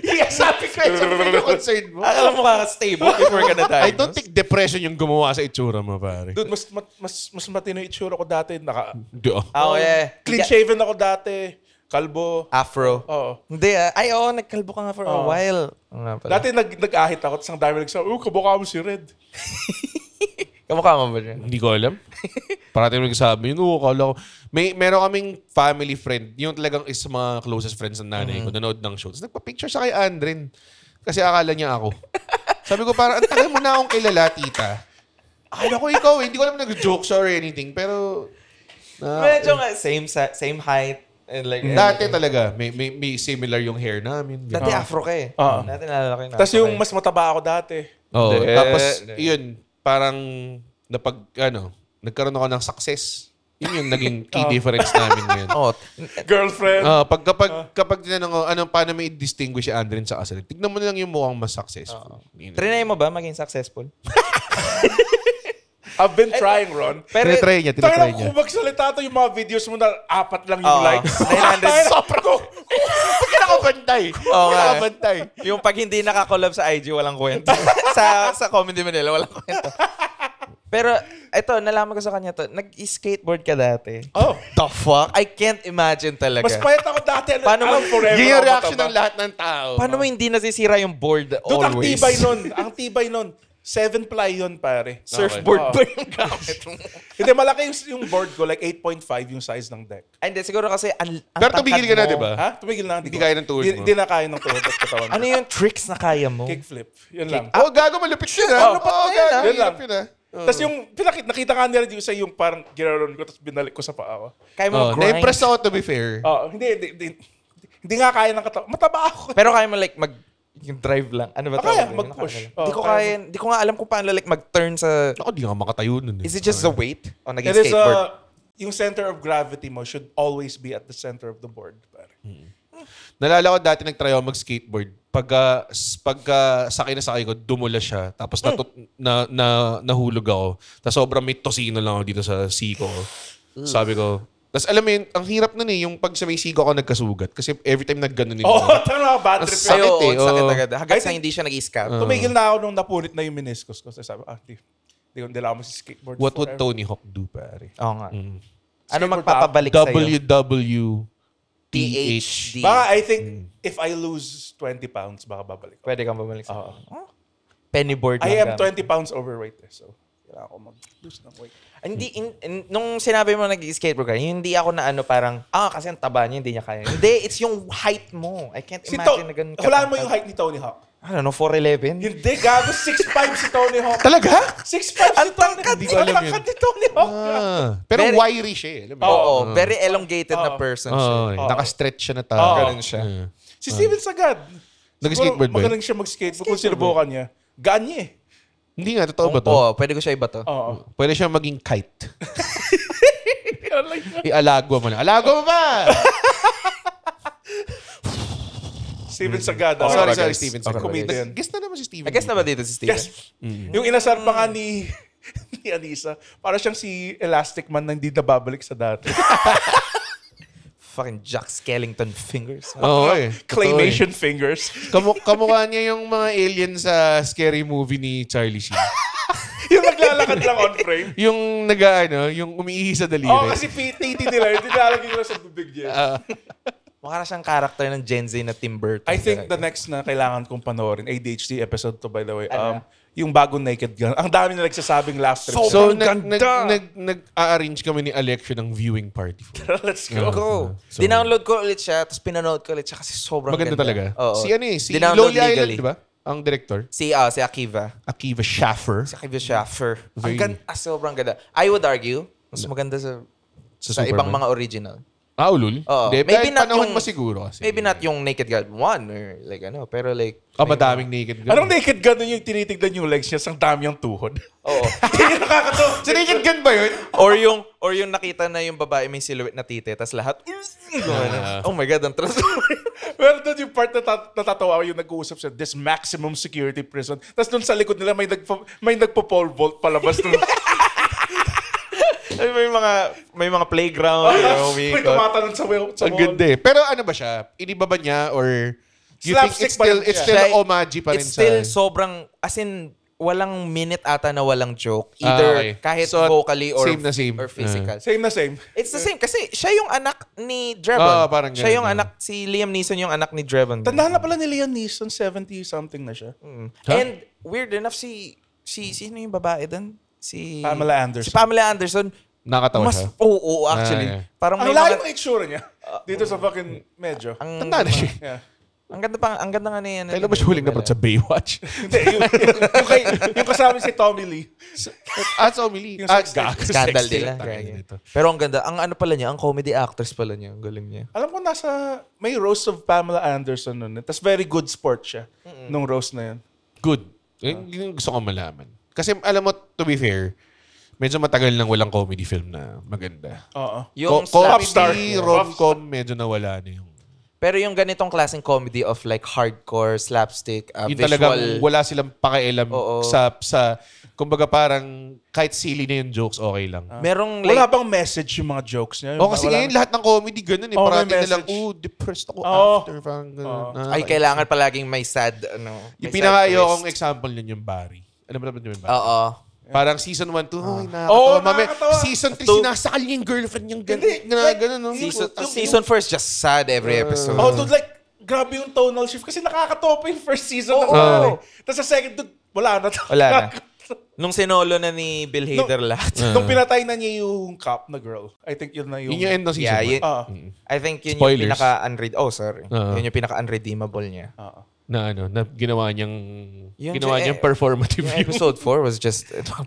S2: Yes, sabi ko yun yung concern mo.
S4: Akala mo mukha ka stable before ka na-diagnose.
S2: I don't think depression yung gumawa sa itsura mo, pare.
S3: Dude, mas matino yung itsura ko dati.
S2: Hindi, oh.
S4: Oh, yeah.
S3: Clean shaven ako dati. Kalbo.
S4: Afro.
S3: Oo.
S4: Hindi Ay, nagkalbo ka nga for a while. Nga pala.
S3: Dati nag-ahit ako. Tapos ang dami nagsabi, kabukha mo si Red.
S4: Kamukha mo ba dyan?
S2: Hindi ko alam. Parating nagsasabi yun, kala ko. Meron kaming family friend, yung talagang is mga closest friends ng nanay ko, nanood ng show. Tapos nagpa-picture siya kay Andren. Kasi akala niya ako. Sabi ko parang, ang tagal mo na akong kilala, tita. Akala ko ikaw, hindi ko alam nag-joke siya or anything. Pero,
S4: Medyo nga, same height. And like,
S2: dati talaga, may similar yung hair namin.
S4: Dati afro ka eh. Dati nalalaki na.
S3: Tapos yung mas mataba ako dati.
S2: Oh,
S4: Hindi.
S2: tapos, yun, parang, nagkaroon ako ng success. Yun yung naging key difference namin ngayon.
S3: Girlfriend.
S2: Kapag tinanong ko, paano may distinguish si Andren sa Aslan? Tignan mo na lang yung mukhang mas successful.
S4: Trinay mo ba maging successful?
S3: I've been trying, Ron.
S4: Pero,
S2: Tinatry niya.
S3: Kung magsalita to yung mga videos mo na 4 lang yung likes.
S4: 900.
S3: Sobrang ko.
S2: Pag nakabantay.
S4: Oo nga.
S2: Nakabantay.
S4: yung pag hindi nakakollab sa IG, walang kwento. sa Comedy Manila, walang kwento. Pero, ito, nalaman ko sa kanya to. Nag-skateboard ka dati.
S3: Oh.
S4: The fuck? I can't imagine talaga.
S3: Mas payat ako dati.
S4: Paano mo-
S3: forever
S2: Yun yung
S3: ako
S2: reaction
S3: mataba.
S2: ng lahat ng tao.
S4: Paano mo hindi nasisira yung board
S3: Dude, ang
S4: always?
S3: tibay nun. Ang tibay nun. 7-ply yun, pare.
S4: Surfboard
S3: Okay.
S4: ba yung gamit mo?
S3: Hindi, malaki yung board ko. Like 8.5 yung size ng deck.
S4: Ay, hindi. Siguro kasi ang
S2: Pero tumigil ka na,
S4: tangkad mo.
S2: di ba?
S3: Ha? Tumigil na.
S2: Hindi kaya ng tuhod mo.
S3: Hindi na kaya ng tuhod at katawan.
S4: Ano yung tricks na kaya mo?
S3: Kickflip. Yun lang.
S2: Oh, gago, malupit yun, ha?
S3: Ano pa
S2: Oo,
S3: yun,
S2: gago,
S3: ah? Yun lang.
S2: hirap yun, ha?
S3: Tapos yung nakita ka nila yung sa yung parang ginaron ko tapos binalik ko sa paa ko.
S4: Kaya mo grind.
S2: Na-impress ako, to be fair.
S3: Hindi nga kaya ng katawan. Mataba ako.
S4: Pero kaya mo like yung drive lang. Ano ba
S3: Kaya,
S4: tawag?
S3: mag-push.
S4: Hindi ko kaya, hindi ko nga alam kung paano like mag-turn sa...
S2: Ako, di nga makatayo nun.
S4: Is it just the weight? O naging
S3: It is,
S4: skateboard?
S3: yung center of gravity mo should always be at the center of the board. Pare.
S2: Nalala ko dati nag-try ako mag-skateboard. Pagka sakay ko, dumula siya. Tapos nahulog ako. Tapos sobrang may tosino lang ako dito sa siko ko. Sabi ko, tapos alam mo yun, ang hirap nun eh, yung pag sa may siko ako nagkasugat. Kasi every time nagganon nito.
S3: Tama, bad trip.
S2: Sakit
S4: Ay, oo,
S2: eh,
S4: sakit
S2: oo.
S4: agad. Hanggang
S3: I
S4: sa
S3: think-
S4: hindi siya nag-scab.
S3: Tumigil na ako nung napunit na yung meniscus ko. Kasi sabi, hindi lang ako skateboard
S2: What would
S3: forever.
S2: Tony Hawk do, pare?
S4: Oo nga. Ano
S3: Skateboard
S4: magpapabalik sa'yo?
S2: WWTH.
S3: Baka I think if I lose 20 pounds, baka babalik ako.
S4: Pwede kang bumalik sa'yo. Pennyboard
S3: I
S4: lang
S3: am
S4: gamit.
S3: 20 pounds overweight eh. So, kailangan ko mag-lose ng weight.
S4: Hindi, nung sinabi mo nag-skateboard ka, hindi ako na ano parang, kasi ang taba niya, hindi niya kaya. Hindi, it's yung height mo. I can't imagine na ganun ka.
S3: Hulaan mo yung height ni Tony Hawk.
S4: I don't know, 4'11"?
S3: Hindi, gago. 6'5 si Tony Hawk.
S2: Talaga?
S3: 6'5 si Tony Hawk.
S2: Hindi ko alam yun.
S3: Ang ni Tony Hawk.
S2: Pero
S4: Very-
S2: wiry siya eh. Alam mo?
S4: Oo, very elongated na person siya.
S2: Naka-stretch siya na tao.
S4: Ganun siya.
S3: Si Steven Sagad.
S2: Nag-skateboard ba yun?
S3: Magaling siya mag-skateboard. Kung sinubukan niya. Gaan niya eh.
S2: Hindi nga, totoo ba to?
S4: Oo, pwede ko siya iba to.
S3: Oo.
S2: Pwede siya maging kite. Ialagwa mo na. Alagwa mo ba?
S3: Steven Sagad.
S2: Sorry,
S4: guys.
S2: Steven.
S4: Okay,
S3: Comedian.
S2: Guess na naman si Steven.
S4: I guess na ba dito si Steven?
S3: Yes. Yung inasar pa nga ni Anissa, para siyang si Elastic Man na hindi nababalik sa dati.
S4: Fucking Jack Skellington fingers.
S2: Oo eh.
S3: Claymation fingers.
S2: Kamukha niya yung mga alien sa scary movie ni Charlie Sheen.
S3: Yung naglalakad lang on frame.
S2: Yung yung umiihi sa daliri.
S3: Oo, kasi titi nila, hindi nilalagay nila sa bibig niya.
S4: Mukha na siyang character ng Gen Z na Tim Burton.
S3: I think the next na kailangan kong panoorin, ADHD episode to by the way, yung bagong Naked Gun. Ang dami na nagsasabing laughter.
S2: So, nag-arrange kami ni Alexio ng viewing party for it.
S3: Let's go.
S4: Go.
S2: So-
S4: Dinownload ko ulit siya, tapos pinanood ko ulit siya kasi sobrang
S2: Maganda talaga.
S4: Oo.
S2: Si si
S4: Dinownload
S2: Lonely Island,
S4: legally.
S2: di ba? Ang director.
S4: Si Akiva.
S2: Akiva Schaffer.
S4: Si Akiva Schaffer. Ang
S2: Very-
S4: ganda, sobrang ganda. I would argue, mas maganda sa
S2: Sa
S4: ibang
S2: Superman.
S4: mga original.
S2: Ulul?
S4: Oo.
S2: Hindi,
S4: Maybe not
S2: panahon
S4: yung-
S2: mo siguro kasi.
S4: Maybe not yung Naked Gun 1 or like ano, pero like...
S2: Madaming naked gun.
S3: Anong naked gun yung tinitignan yung legs niya, sang dami yung tuhod?
S4: Oo.
S2: Sa naked gun ba yun?
S4: or yung nakita na yung babae may silhouette na tite, tas lahat, oh my God, ang transformer.
S3: Pero doon yung part na natatawa yung nag-uusap siya, this maximum security prison. Tapos doon sa likod nila may nagpo-pole vault palabas doon.
S4: may mga playground,
S3: May tumatalon sa wall.
S2: Ang ganda eh. Pero ano ba siya? Iniba ba niya or you think
S3: Slapstick
S2: it's
S3: pa
S2: still,
S3: rin
S2: it's
S3: siya.
S2: still homage pa rin
S4: It's
S2: sa...
S4: still sobrang, as in, walang minute ata na walang joke. Either
S2: okay.
S4: kahit
S2: So,
S4: vocally or,
S2: same na same.
S4: or physical.
S3: Same na same.
S4: It's the same. Kasi siya yung anak ni Drebon.
S2: Parang
S4: Siya yung
S2: ganun,
S4: anak, si Liam Neeson yung anak ni Drebon.
S3: Tandaan na pala ni Liam Neeson, 70-something na siya.
S4: And weird enough, sino yung babae doon? Si
S3: Pamela Anderson.
S4: Si Pamela Anderson.
S2: Nakatawa
S4: Mas,
S2: siya.
S4: oo, actually.
S2: yeah.
S4: Parang
S3: Ang
S4: may
S3: layo
S4: mga,
S3: ng itsura niya. Dito sa fucking medyo.
S2: Tanda na siya.
S3: Yeah.
S4: ang ganda nga niya.
S2: Kailan ba siya huling dapat sa Baywatch?
S3: Hindi, yung kasama si Tommy Lee.
S2: Tommy Lee.
S3: Yung sex
S4: Scandal
S2: Sexy.
S4: nila.
S2: Tangina nito.
S4: Pero ang ganda. Ang ano pala niya, ang comedy actress pala niya. Ang galing niya.
S3: Alam ko may roast of Pamela Anderson nun. Tapos very good sport siya nung roast na yun.
S2: Good. Yung gusto ko malaman. Kasi alam mo, to be fair, medyo matagal nang walang comedy film na maganda.
S3: Oo.
S4: Yung
S3: Popstar.
S2: Comedy, rom-com, medyo nawala na yung...
S4: Pero yung ganitong klaseng comedy of like hardcore, slapstick,
S2: Yung
S4: visual.
S2: talagang wala silang pakialam
S4: Oo.
S2: sa kumbaga parang kahit silly na yung jokes, okay lang.
S4: Merong
S3: Wala
S4: like,
S3: bang message yung mga jokes niya?
S2: Kasi ngayon lahat ng comedy ganun eh.
S3: Oo, may
S2: Parati na lang,
S3: message.
S2: depressed ako
S3: Oo.
S2: after. Parang ganun.
S4: ay kailangan palaging may sad, ano.
S2: Yung
S4: may sad
S2: pinaka-ayokong
S4: twist.
S2: example nun yung Barry. Alam mo naman yung Barry?
S4: Oo.
S2: Parang season 1, 2, ay nakakatawa.
S3: Oo,
S2: Mami,
S3: nakakatawa.
S2: season 3,
S4: Two.
S2: sinasakal niya yung girlfriend niyang
S3: Hindi,
S2: gano'n. No?
S4: Season 4 is just sad every episode.
S3: Oh, dude, like, grabe yung tonal shift. Kasi nakakatawa pa yung first season ng
S4: Oo.
S3: Barry. Tapos sa second, dude, wala na.
S4: Wala na. Nung sinolo na ni Bill Hader lahat.
S3: Nung pinatay na niya yung cop na girl. I think yun na yung...
S2: Yun yung end ng season 1.
S4: Yeah, yun,
S3: Ah.
S4: I think yun
S2: Spoilers.
S4: yung pinaka-unread. Oh, sorry.
S2: Oo.
S4: Yun yung pinaka-unredeemable niya.
S2: Na ginawa niyang
S4: Yung
S2: performative
S4: Yung
S2: view.
S4: episode 4 was just,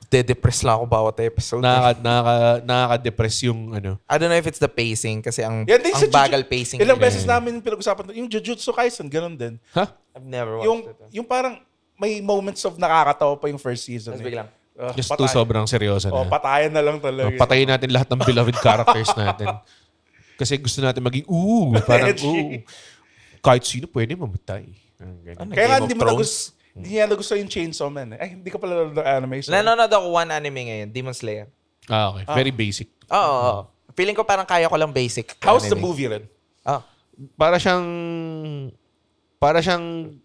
S4: de-depress lang ako bawat episode.
S2: Nakaka-depress yung ano.
S4: I don't know if it's the pacing kasi ang
S3: Yan din sa
S4: bagal pacing.
S3: Ilang
S4: nila.
S3: beses namin pinag-usapan to. Yung Jujutsu Kaisen, ganun din.
S2: Ha?
S4: I've never watched it.
S3: Yung parang may moments of nakakatawa pa yung first season.
S4: Tapos biglang,
S2: Just too sobrang seryoso na.
S3: patayan na lang talaga.
S2: Patayin natin lahat ng beloved characters natin. Kasi gusto natin maging, parang,
S3: Edgy.
S2: kahit sino pwede mamatay. Ganun.
S3: Kaya nga
S4: Game of
S3: hindi mo
S4: Thrones.
S3: hindi niya nagustuhan yung Chainsaw Man. Ay, hindi ka pala nanonood ng anime. So.
S4: nanonood ako one anime ngayon, Demon Slayer.
S2: Okay. Very basic.
S4: Oo. Feeling ko parang kaya ko lang basic.
S3: How's the
S4: anime.
S3: movie rin?
S4: Oh.
S2: Para siyang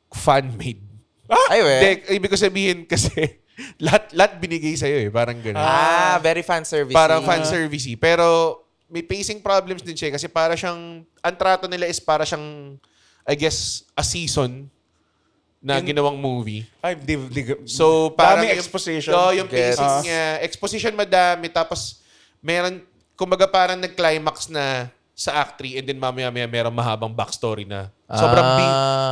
S2: fan-made.
S4: Ay, we.
S2: Hindi, ibig ko sabihin kasi lahat binigay sa'yo eh. Parang gano'n.
S4: Very fan service.
S2: Parang fan-servicey. Pero may pacing problems din siya kasi para siyang, ang trato nila is para siyang, I guess, a season na ginawang movie.
S3: Ay,
S2: So, parang
S3: daming exposition.
S2: Yung
S4: Gets.
S2: pacing niya. Exposition madami. Tapos, meron, kumbaga parang nag-climax na sa Act 3 and then mamaya-maya merong mahabang backstory na. Sobrang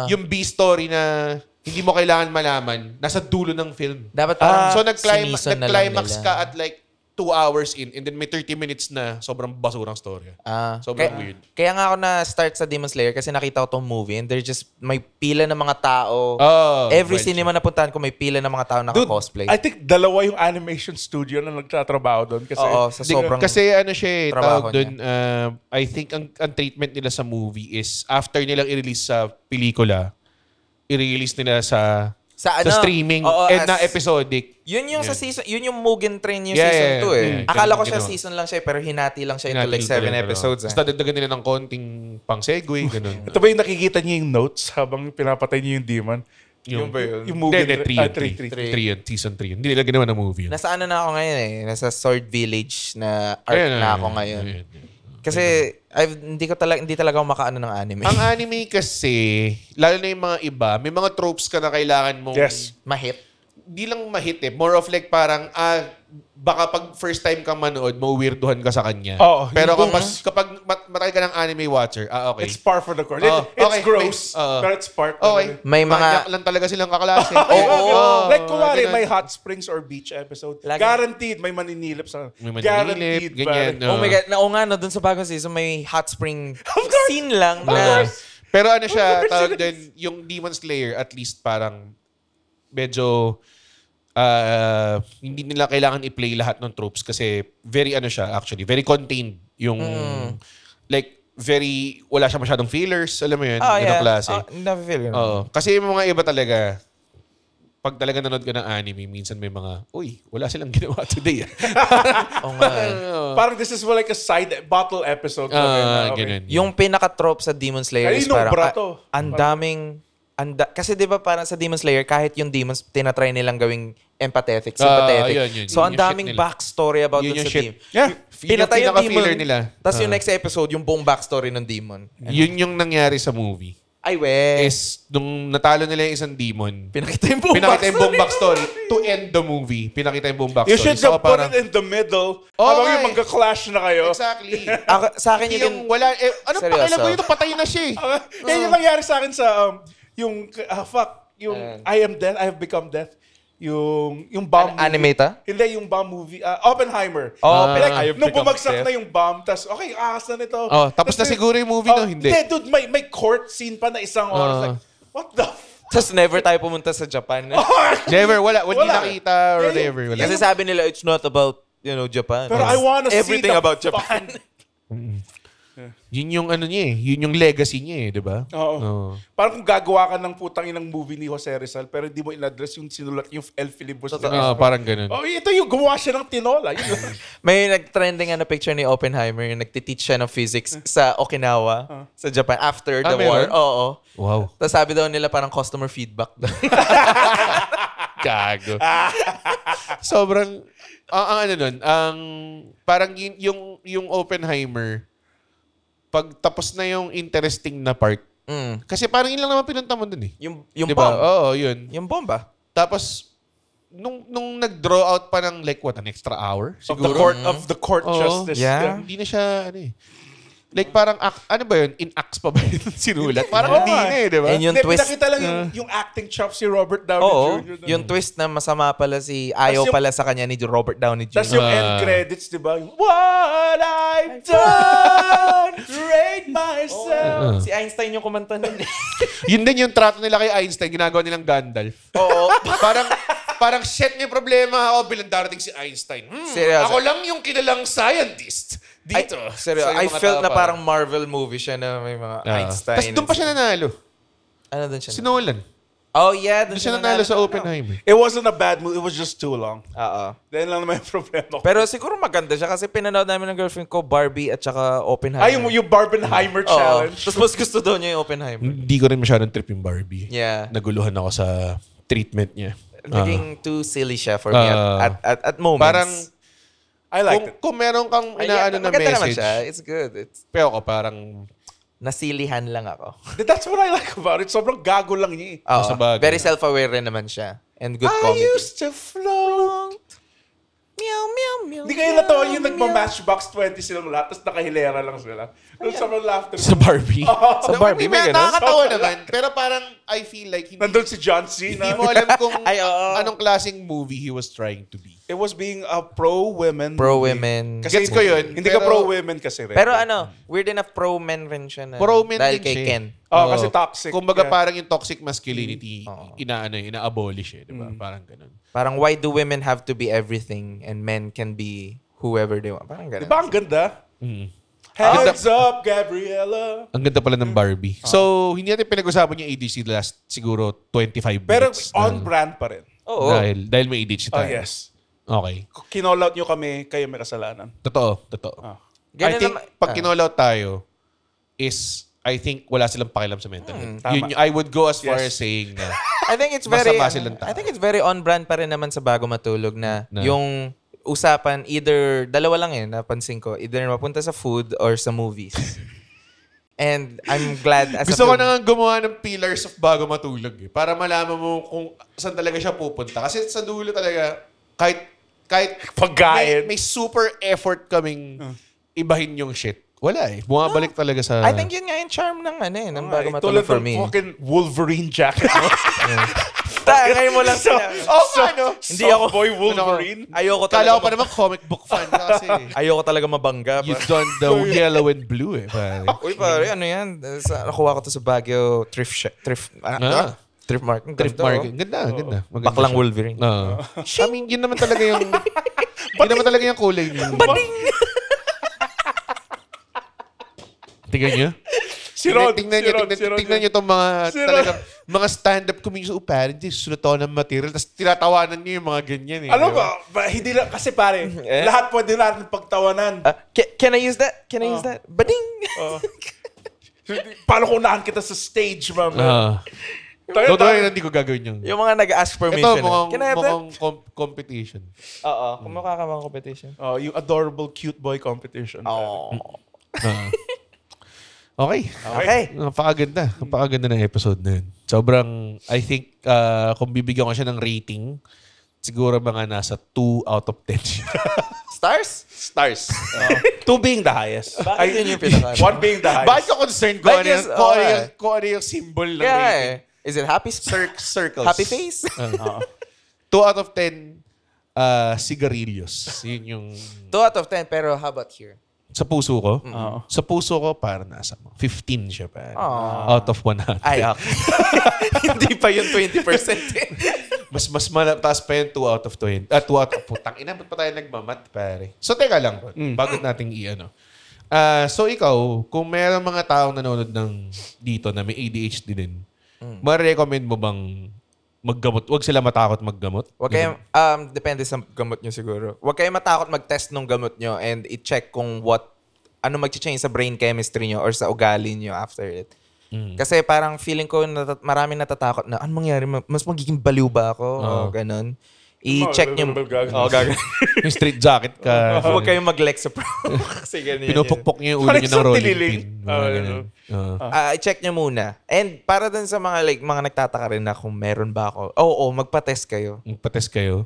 S2: yung B-story na hindi mo kailangan malaman. Nasa dulo ng film.
S4: Dapat parang
S2: So, nag-climax
S4: nag-climax
S2: ka at like 2 hours in and then may 30 minutes na sobrang basurang story. Sobrang weird.
S4: Kaya nga ako na-start sa Demon Slayer kasi nakita ko tong movie and may pila ng mga tao. Every cinema na puntahan ko may pila ng mga tao naka-cosplay.
S3: I think dalawa yung animation studio na nagtatrabaho doon. Kasi,
S4: Oo, sa sobrang...
S2: Kasi ano siya eh,
S4: trabaho
S2: tawag doon, I think ang treatment nila sa movie is after nilang i-release sa pelikula, i-release nila sa streaming and na episodic.
S4: Yun yung sa season, yun yung Mugen Train yung
S2: Yeah,
S4: season 2 eh.
S2: yeah.
S4: Akala ko
S2: Ganun
S4: siya
S2: ginawa.
S4: season lang siya pero hinati lang siya into like 7 episodes.
S2: Tapos dadagdagan nila ng konting pang segue, ganun.
S3: ito ba yung nakikita niyo yung notes habang pinapatay niyo yung demon? Yung movie.
S2: Hindi, 3 yun. Season 3 yun. Hindi nila ginawa ng movie yun.
S4: Nasa ano na ako ngayon eh. Nasa Sword Village na arc na ako ngayon. Kasi hindi talaga ako makaano ng anime.
S2: Ang anime kasi, lalo na yung mga iba, may mga tropes ka na kailangan mong
S3: Yes.
S4: Mahit.
S2: di lang ma-hit eh. More of like parang, baka pag first time kang manood, mauwirduhan ka sa kanya.
S3: Oo,
S2: Pero
S3: yung
S2: kapag matagal ka ng anime watcher, okay.
S3: It's par for the course.
S2: Oh,
S3: It's
S2: okay.
S3: gross,
S2: Oo.
S3: pero it's part.
S2: Okay.
S4: May mga-
S2: Manyak lang talaga silang kaklase.
S3: Oo. Like, kunwari,
S2: ganun.
S3: may hot springs or beach episode.
S4: Lagi-
S3: Guaranteed, may maninilip sa...
S2: May maninilip,
S3: Guaranteed,
S2: ganyan.
S3: pare.
S4: Oh my God. Oo nga, no, dun sa bagong season, may hot spring scene lang na...
S2: Pero ano siya,
S3: Of course
S2: tawag
S3: it is.
S2: din, yung Demon Slayer, at least parang medyo hindi nila kailangan i-play lahat ng tropes kasi very ano siya actually, very contained yung like very wala siya masyadong fillers, alam mo yun, ganong klase.
S4: Nafe-feel yun.
S2: Oo. Kasi yung mga iba talaga, pag talaga nanood ka ng anime, minsan may mga, uy, wala silang ginawa today.
S4: Oo nga.
S3: Parang this is like a side bottle episode.
S2: Ganun.
S4: Yung pinaka-trope sa Demon Slayer is
S3: Kanino
S4: parang
S3: bra to?
S4: ang daming kasi 'di ba parang sa Demon Slayer kahit yung demons tinatry nilang gawing empathetic, sympathetic.
S2: Yun.
S4: So
S2: Yun
S4: ang
S2: yung
S4: daming
S2: shit nila.
S4: backstory about
S2: Yun
S4: dun
S2: yung
S4: sa
S2: shit.
S4: demon.
S3: Yeah.
S4: Pinatay yung
S2: pinaka-filler
S4: demon
S2: nila.
S4: Tapos yung next episode yung buong backstory ng demon.
S2: Yun yung nangyari sa movie.
S4: Ay we.
S2: Is, nung natalo nila yung isang demon,
S4: Pinakita yung buong
S2: pinakita yung
S4: backstory.
S2: buong backstory to end the movie. Pinakita yung buong backstory.
S3: You should have put it in the middle.
S2: Oo
S3: Habang
S2: nga
S3: yung
S2: eh.
S3: magka-clash na kayo.
S2: Exactly.
S4: Sa akin
S2: Hindi
S4: yung
S2: yung wala, ano
S4: Seryoso.
S2: pakialam ko yun? Patay na siya eh.
S3: Yan yung nangyari sa akin sa yung yung
S4: Ayan.
S3: I am death, I have become death. Yung bomb movie.
S4: Animata?
S3: Hindi, yung bomb movie. Oppenheimer.
S4: Oh,
S3: Like,
S4: I have
S3: nung
S4: become
S3: bumagsak
S4: death.
S3: na yung bomb, tas okay, ahas na nito.
S2: Oh, tapos na siguro yung movie, no? Hindi.
S3: Dude, may court scene pa na isang oras. Like, what the
S4: Tapos never tayo pumunta sa Japan.
S2: Never, wala. Hindi
S3: Wala.
S2: nakita or
S3: Yeah,
S2: whatever. Wala.
S4: Kasi sabi nila it's not about, Japan.
S3: Pero I wanna see
S4: everything
S3: the
S4: about Japan.
S2: Yun yung ano niya eh. Yun yung legacy niya eh, di ba?
S3: Oo. Parang kung gagawa ka ng putang inang movie ni Jose Rizal, pero hindi mo in-address yung sinulat yung El Filibus.
S2: Parang ganun.
S3: Oh, ito yung gumawa siya ng tinola. Yun lang.
S4: May nag-trending picture ni Oppenheimer yung nagtiteach siya ng physics sa Okinawa, sa Japan, after the war.
S2: meron?
S4: Oo.
S2: Wow.
S4: Tapos sabi daw nila parang customer feedback daw.
S2: Gago. Sobrang, ang ano nun, parang yung Oppenheimer, pag tapos na yung interesting na part, kasi parang yun lang naman pinunta mo dun eh.
S4: yung
S2: Diba?
S4: bomb.
S2: Oo, yun.
S4: Yung bomba.
S2: Tapos, nung nag-draw out pa ng like, what, an extra hour? Siguro?
S3: Of the court
S2: Oo.
S3: justice.
S4: Yeah.
S2: Hindi na siya, ano eh. Like parang, ano ba yun? In acts pa ba yun sinulat? Parang hindi na eh, di ba?
S4: And yung
S3: Hindi,
S4: twist.
S3: pinakita lang yung acting chops si Robert Downey
S4: Oo.
S3: Jr.
S4: Yung twist na masama pala ayaw
S3: yung-
S4: pala sa kanya ni Robert Downey Jr.
S3: Tapos yung end credits, di ba? Yung, what I've done, rate myself.
S4: Si Einstein yung kumanta nun eh.
S2: Yun din yung trato nila kay Einstein, ginagawa nilang Gandalf.
S4: Oo.
S2: Parang set niyo problema ako bilang darating si Einstein.
S4: Seryoso.
S2: Ako lang yung kilalang scientist dito.
S4: Seryo,
S2: So, yung
S4: I
S2: mga
S4: felt
S2: tao
S4: na parang Marvel movie siya na may mga Einstein.
S2: Tapos doon pa siya nanalo.
S4: Ano doon siya?
S2: Si Nolan.
S4: Oh yeah,
S2: Doon siya nanalo sa Oppenheimer.
S3: It wasn't a bad movie. It was just too long.
S4: Oo.
S3: Then lang naman yung problema ko.
S4: Pero siguro maganda siya kasi pinanood namin ng girlfriend ko Barbie at saka Oppenheimer.
S3: yung Barbenheimer
S4: Oo.
S3: challenge.
S4: Tapos mas gusto daw niya yung Oppenheimer.
S2: Hindi ko rin masyadong trip yung Barbie.
S4: Yeah.
S2: Naguluhan ako sa treatment niya.
S4: Naging too silly siya for me at moments.
S2: Parang,
S3: I liked it.
S2: kung meron kang inaano na
S4: maganda naman
S2: message,
S4: siya. It's good.
S2: pero ako parang,
S4: Nasilihan lang ako.
S3: That's what I like about it. Sobrang gago lang niya eh.
S4: Oo.
S2: sabagay.
S4: Very self-aware rin naman siya. And good
S3: I
S4: comedy.
S3: used to float.
S4: Meow, meow, meow.
S3: Hindi kayo natawa yung nagma-matchbox 20 silang lahat, tapos nakahilera lang sila. Sobrang laughter.
S2: sa Barbie.
S4: Sa Barbie, may ganun?
S2: Nakakatawa naman. Pero parang, I feel like,
S3: Nandun si John Cena.
S2: hindi mo alam kung
S4: Ay, oo.
S2: anong klaseng movie he was trying to be.
S3: It was being a pro-women.
S4: Pro-women.
S2: Gets ko yun.
S3: Hindi ka
S2: pero-
S3: pro-women kasi rin.
S4: Pero ano, weird enough pro-men rin siya na.
S2: Pro-men
S4: dahil
S2: din
S4: kay
S2: siya eh.
S4: Ken.
S3: Oh, kasi toxic.
S2: Kumbaga
S3: Yeah.
S2: parang yung toxic masculinity, ina-abolish eh. Diba? Parang ganun.
S4: Parang why do women have to be everything and men can be whoever they want? Parang ganun.
S3: Di ba ang ganda? Hands up, Gabriella.
S2: Ang ganda pala ng Barbie. So, hindi natin pinag-usapan yung ADC last siguro 25
S3: Pero
S2: minutes.
S3: on-brand pa rin.
S4: Oo.
S2: Dahil may ADHD
S3: Oh,
S2: tayo.
S3: yes.
S2: Okay.
S3: Kinall out nyo kami, kayo may kasalanan.
S2: Totoo.
S4: Ganun
S2: I think
S4: naman-
S2: pag kinall out tayo is, I think wala silang pakialam sa mental health.
S3: tama.
S2: I would go as far
S3: Yes.
S2: as saying na
S4: I think it's very
S2: Masama silang tao.
S4: I think it's very on brand pa rin naman sa Bago Matulog na
S2: Na?
S4: yung usapan either dalawa lang napansin ko, either mapunta sa food or sa movies. And I'm glad as
S2: Gusto ko
S4: a
S2: na nga gumawa ng pillars of bago matulog eh. Para malaman mo kung saan talaga siya pupunta. Kasi sa dulo talaga, kahit
S3: Pagkain.
S2: may super effort kaming ibahin yung shit. Wala eh. Bumabalik talaga sa...
S4: I think yun nga yung charm ng ng bago matulog
S3: Tulad
S4: for
S3: ng
S4: me.
S3: fucking Wolverine jacket.
S4: Ngayon mo lang sila.
S3: Hindi ako boy Wolverine.
S4: Ayoko
S2: Kala ko
S4: talaga.
S2: pa naman comic book fan ka kasi.
S4: Ayoko talaga mabangga.
S2: You done the yellow and blue eh. Pare.
S4: Uy, pare, ano yan? Nakuha ko to sa Baguio thrift market.
S2: Thrift market. Ganda. Maganda
S4: Baklang
S2: siya.
S4: Wolverine.
S2: I mean, yun naman talaga yung... yun naman talaga yung kulay niyo. Bading! Tingnan niyo.
S3: Si Rod.
S2: Tingnan niyo itong mga talagang mga stand-up comedians. Parang sulat ako ng material. Tapos tinatawanan niyo yung mga ganyan eh.
S3: Alam ba, hindi lang, kasi pare, lahat pwede natin pagtawanan.
S4: Can I use that? Can I use that? Bading!
S3: Paano kung unahan kita sa stage, ma'am?
S2: Totoo yun, hindi ko gagawin yun.
S4: Yung mga nag-ask permission.
S2: Ito,
S4: Can I have that?
S2: mukhang competition.
S4: Oo, kumukha ka mga competition.
S3: Yung adorable cute boy competition.
S2: Okay. Napakaganda ng episode na yun. Sobrang, I think, kung bibigyan ko siya ng rating, siguro mga nasa 2 out of 10.
S4: Stars?
S3: 2 being the highest.
S4: Bakit yun yung pinaka?
S3: 1 being the highest.
S2: Bakit ka concerned kung ano yung symbol ng rating?
S4: Is it happy
S2: Circles.
S4: Happy face?
S2: 2 out of 10 cigarillos. Yun yung...
S4: 2 out of 10, pero how about here?
S2: Sa puso ko? Sa puso ko, para nasa 15 siya pa. Out of 100.
S4: Ay, okay. Hindi pa yun 20% eh.
S2: Mas mataas pa yun 2 out of 20. 2 out of... Putang ina, ba't pa tayo nagmamat, pare? So, teka lang, bago nating i-ano. So, ikaw, kung mayroong mga taong nanonood dito na may ADHD din, ma-recommend mo bang maggamot? Huwag sila matakot maggamot?
S4: Huwag kayong, depende sa gamot nyo siguro. Huwag kayong matakot mag-test ng gamot nyo and i-check kung ano mag-change sa brain chemistry nyo or sa ugali nyo after it. Kasi parang feeling ko maraming natatakot na, ano mangyari? Mas magiging baliw ba ako? O ganun. I-check nyo.
S2: Yung straight jacket ka.
S4: Huwag kayong mag-Lexapro. Kasi ganyan.
S2: Pinupukpok niyo yung ulo niyo ng rolling pin. I-check
S4: nyo muna. And para dun sa mga nagtataka rin na kung meron ba ako, magpa-test kayo.
S2: Magpa-test kayo.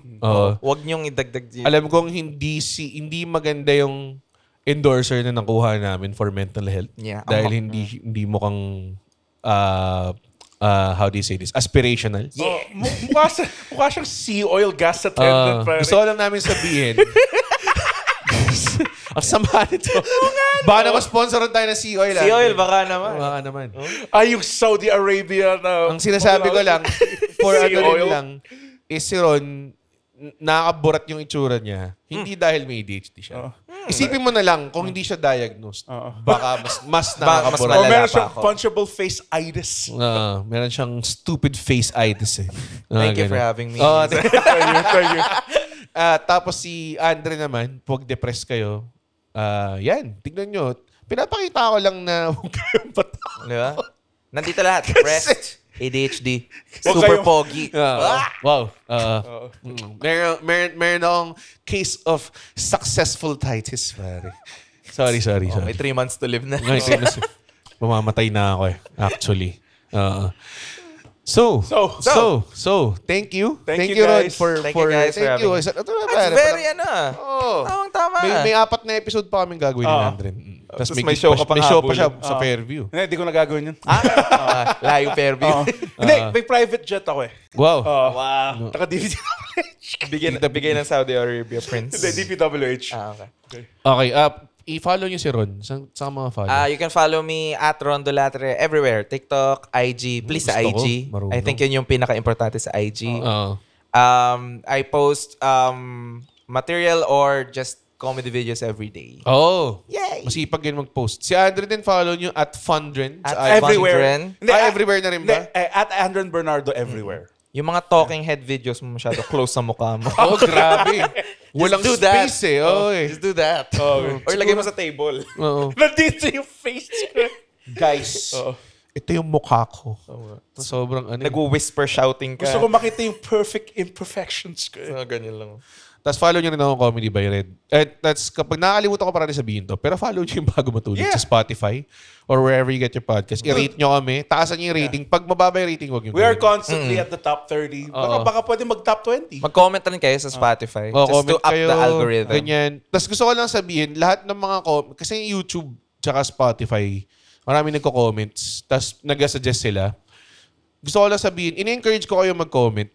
S4: Huwag nyong idagdag dito.
S2: Alam kong hindi maganda yung endorser na nakuha namin for mental health.
S4: Yeah.
S2: Dahil hindi mo kang how do you say this? Aspirational.
S3: Yeah. Mukha siyang sea oil gas attendant.
S2: Gusto ko lang namin sabihin. Ang sama nito. Baka naman sponsoran tayo ng sea oil.
S4: Sea oil, baka naman.
S2: Baka naman.
S3: Yung Saudi Arabia na...
S2: Ang sinasabi ko lang, for ano rin lang, is si Ron, nakakaburat yung itsura niya. Hindi dahil may ADHD siya. Isipin mo na lang, kung hindi siya diagnosed, baka mas nakakaburat.
S3: O meron siyang punchable face-itis.
S2: Meron siyang stupid face-itis eh.
S4: Thank you for having me.
S3: Thank you.
S2: Tapos si Andre naman, pag depressed kayo, yan, tignan nyo. Pinapakita ko lang na huwag kayong patakot.
S4: Diba? Nandito lahat. Depressed, ADHD, super pogi.
S2: Wow. Meron akong case of successful titis, pare. Sorry.
S4: May 3 months to live na.
S2: Mamamatay na ako eh, actually. So, thank you.
S3: Thank you,
S2: Ron,
S3: guys.
S4: Thank you guys for having me. It's very tama.
S2: May 4 na episode pa kaming gagawin ni Andre. Tapos
S4: may show ka pang
S2: may show pa siya
S3: habulin.
S2: sa Fairview.
S3: Hindi ko na gagawin yun.
S4: Layong Fairview.
S3: Hindi, may private jet ako eh.
S2: Wow.
S4: Wow.
S3: Taka-DVD.
S4: Bigay ng Saudi Arabia Prince.
S3: Hindi, DPWH.
S4: Okay.
S2: Okay, i-follow niyo si Ron. Saan mga follow?
S4: You can follow me at Ron Dolatre everywhere. TikTok, IG. Please sa
S2: Gusto ko.
S4: IG.
S2: Marunong.
S4: I think yun yung pinaka-importante sa IG.
S2: Oo.
S4: I post material or just comedy videos every day.
S2: Oh.
S4: Yay!
S2: Masipag yun mag-post. Si Andre din follow niyo at Fundren.
S4: At
S2: sa IG.
S3: everywhere.
S4: Fundren.
S2: Everywhere na rin ba?
S3: At Andron Bernardo everywhere.
S4: Yung mga talking head videos mo masyado close sa mukha mo.
S2: Oh, grabe. Walang
S4: do that.
S2: space eh.
S4: Just do that. Or lagay mo sa table.
S2: Oo.
S3: Nandito yung face ko.
S2: Guys, ito yung mukha ko. Sobrang ano.
S4: Nag-whisper shouting ka.
S3: Gusto ko makita yung perfect imperfections ko.
S4: Ganyan lang.
S2: Tapos follow nyo rin ako Comedy by Red. At that's, kapag nakakalimutan ko parang sabihin to, pero follow nyo yung bago matulog sa Spotify or wherever you get your podcast. I-rate nyo kami. Taasan nyo yung rating. Pag mababa yung rating, huwag nyo.
S3: We are constantly at the top 30. Baka pwede mag-top 20.
S4: Mag-comment rin kayo sa Spotify. Just to up the algorithm.
S2: Ganyan. Tapos gusto ko lang sabihin, lahat ng mga kasi YouTube tsaka Spotify, marami nagko-comments. Tapos nag-suggest sila. Gusto ko lang sabihin, ini-encourage ko kayo mag-comment,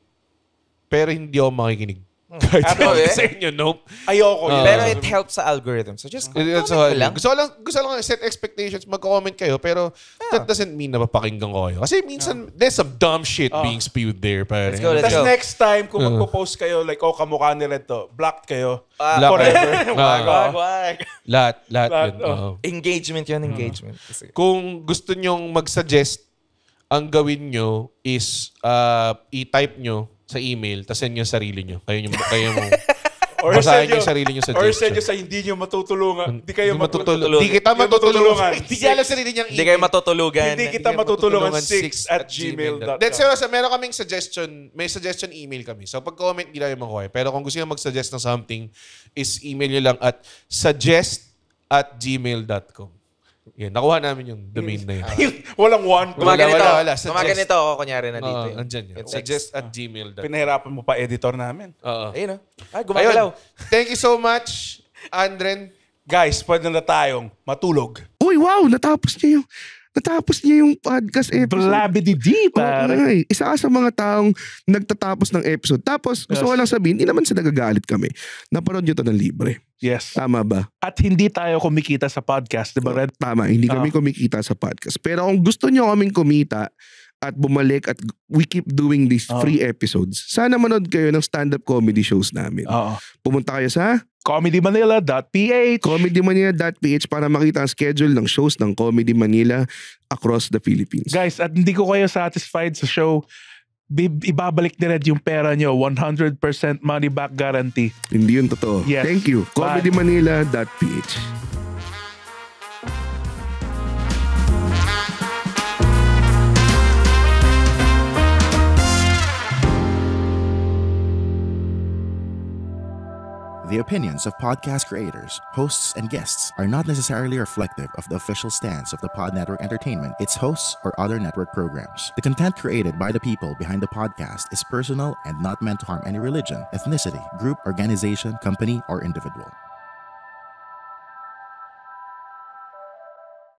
S2: pero hindi ako makikinig. Kahit sa inyo, nope.
S3: Ayoko.
S4: Pero it helps sa algorithm. So just comment lang.
S2: Gusto ko lang set expectations, mag-comment kayo, pero that doesn't mean na mapakinggan ko kayo. Kasi minsan, there's some dumb shit being spewed there.
S4: Let's go.
S3: Tapos next time, kung magpo-post kayo, like, kamukha nila to, blocked kayo.
S2: Forever.
S4: Wag.
S2: Lahat yun.
S4: Engagement yun, engagement.
S2: Kung gusto nyong mag-suggest, ang gawin nyo is i-type nyo sa email, tapos send nyo sarili nyo. Kayo mo. Basahin nyo yung sarili nyo suggestion.
S3: Or send nyo sa hindi nyo matutulungan. Hindi kayo
S2: matutulungan. Hindi kita matutulungan. Hindi niya alam sarili niyang email.
S4: Hindi kayo matutulugan.
S3: Hindi kita matutulungan 6@gmail.com.
S2: Then, seryoso, meron kaming suggestion. May suggestion email kami. So, pag-comment, hindi lang yung makuha. Pero kung gusto nyo mag-suggest ng something, is email nyo lang at suggest@gmail.com. Yan, nakuha namin yung domain na yun.
S3: Walang one.
S4: Gumaganito ako, kunyari na dito.
S2: Andyan yun. Suggest@gmail.com.
S3: Pinahirapan mo pa editor namin.
S4: Ayun gumagalaw.
S2: Thank you so much, Andren.
S3: Guys, pwede na tayong matulog.
S7: Uy, wow! Natapos niya yung podcast episode.
S3: Blabidi-di, pare.
S7: Isa ka sa mga taong nagtatapos ng episode. Tapos, gusto ko lang sabihin, hindi naman sila nagagalit kami. Napanood nyo to ng libre.
S3: Yes.
S7: Tama ba?
S3: At hindi tayo kumikita sa podcast, di ba, Red?
S7: Tama, hindi kami kumikita sa podcast. Pero kung gusto nyo kaming kumita at bumalik at we keep doing these free episodes, sana manood kayo ng stand-up comedy shows namin. Pumunta kayo sa comedymanila.ph para makita ang schedule ng shows ng Comedy Manila across the Philippines.
S3: Guys, at hindi ko kayo satisfied sa show, ibabalik ni Red yung pera nyo. 100% money back guarantee.
S7: Hindi yun totoo.
S3: Yes.
S7: Thank you. comedymanila.ph.
S8: The opinions of podcast creators, hosts, and guests are not necessarily reflective of the official stance of the Pod Network Entertainment, its hosts, or other network programs. The content created by the people behind the podcast is personal and not meant to harm any religion, ethnicity, group, organization, company, or individual.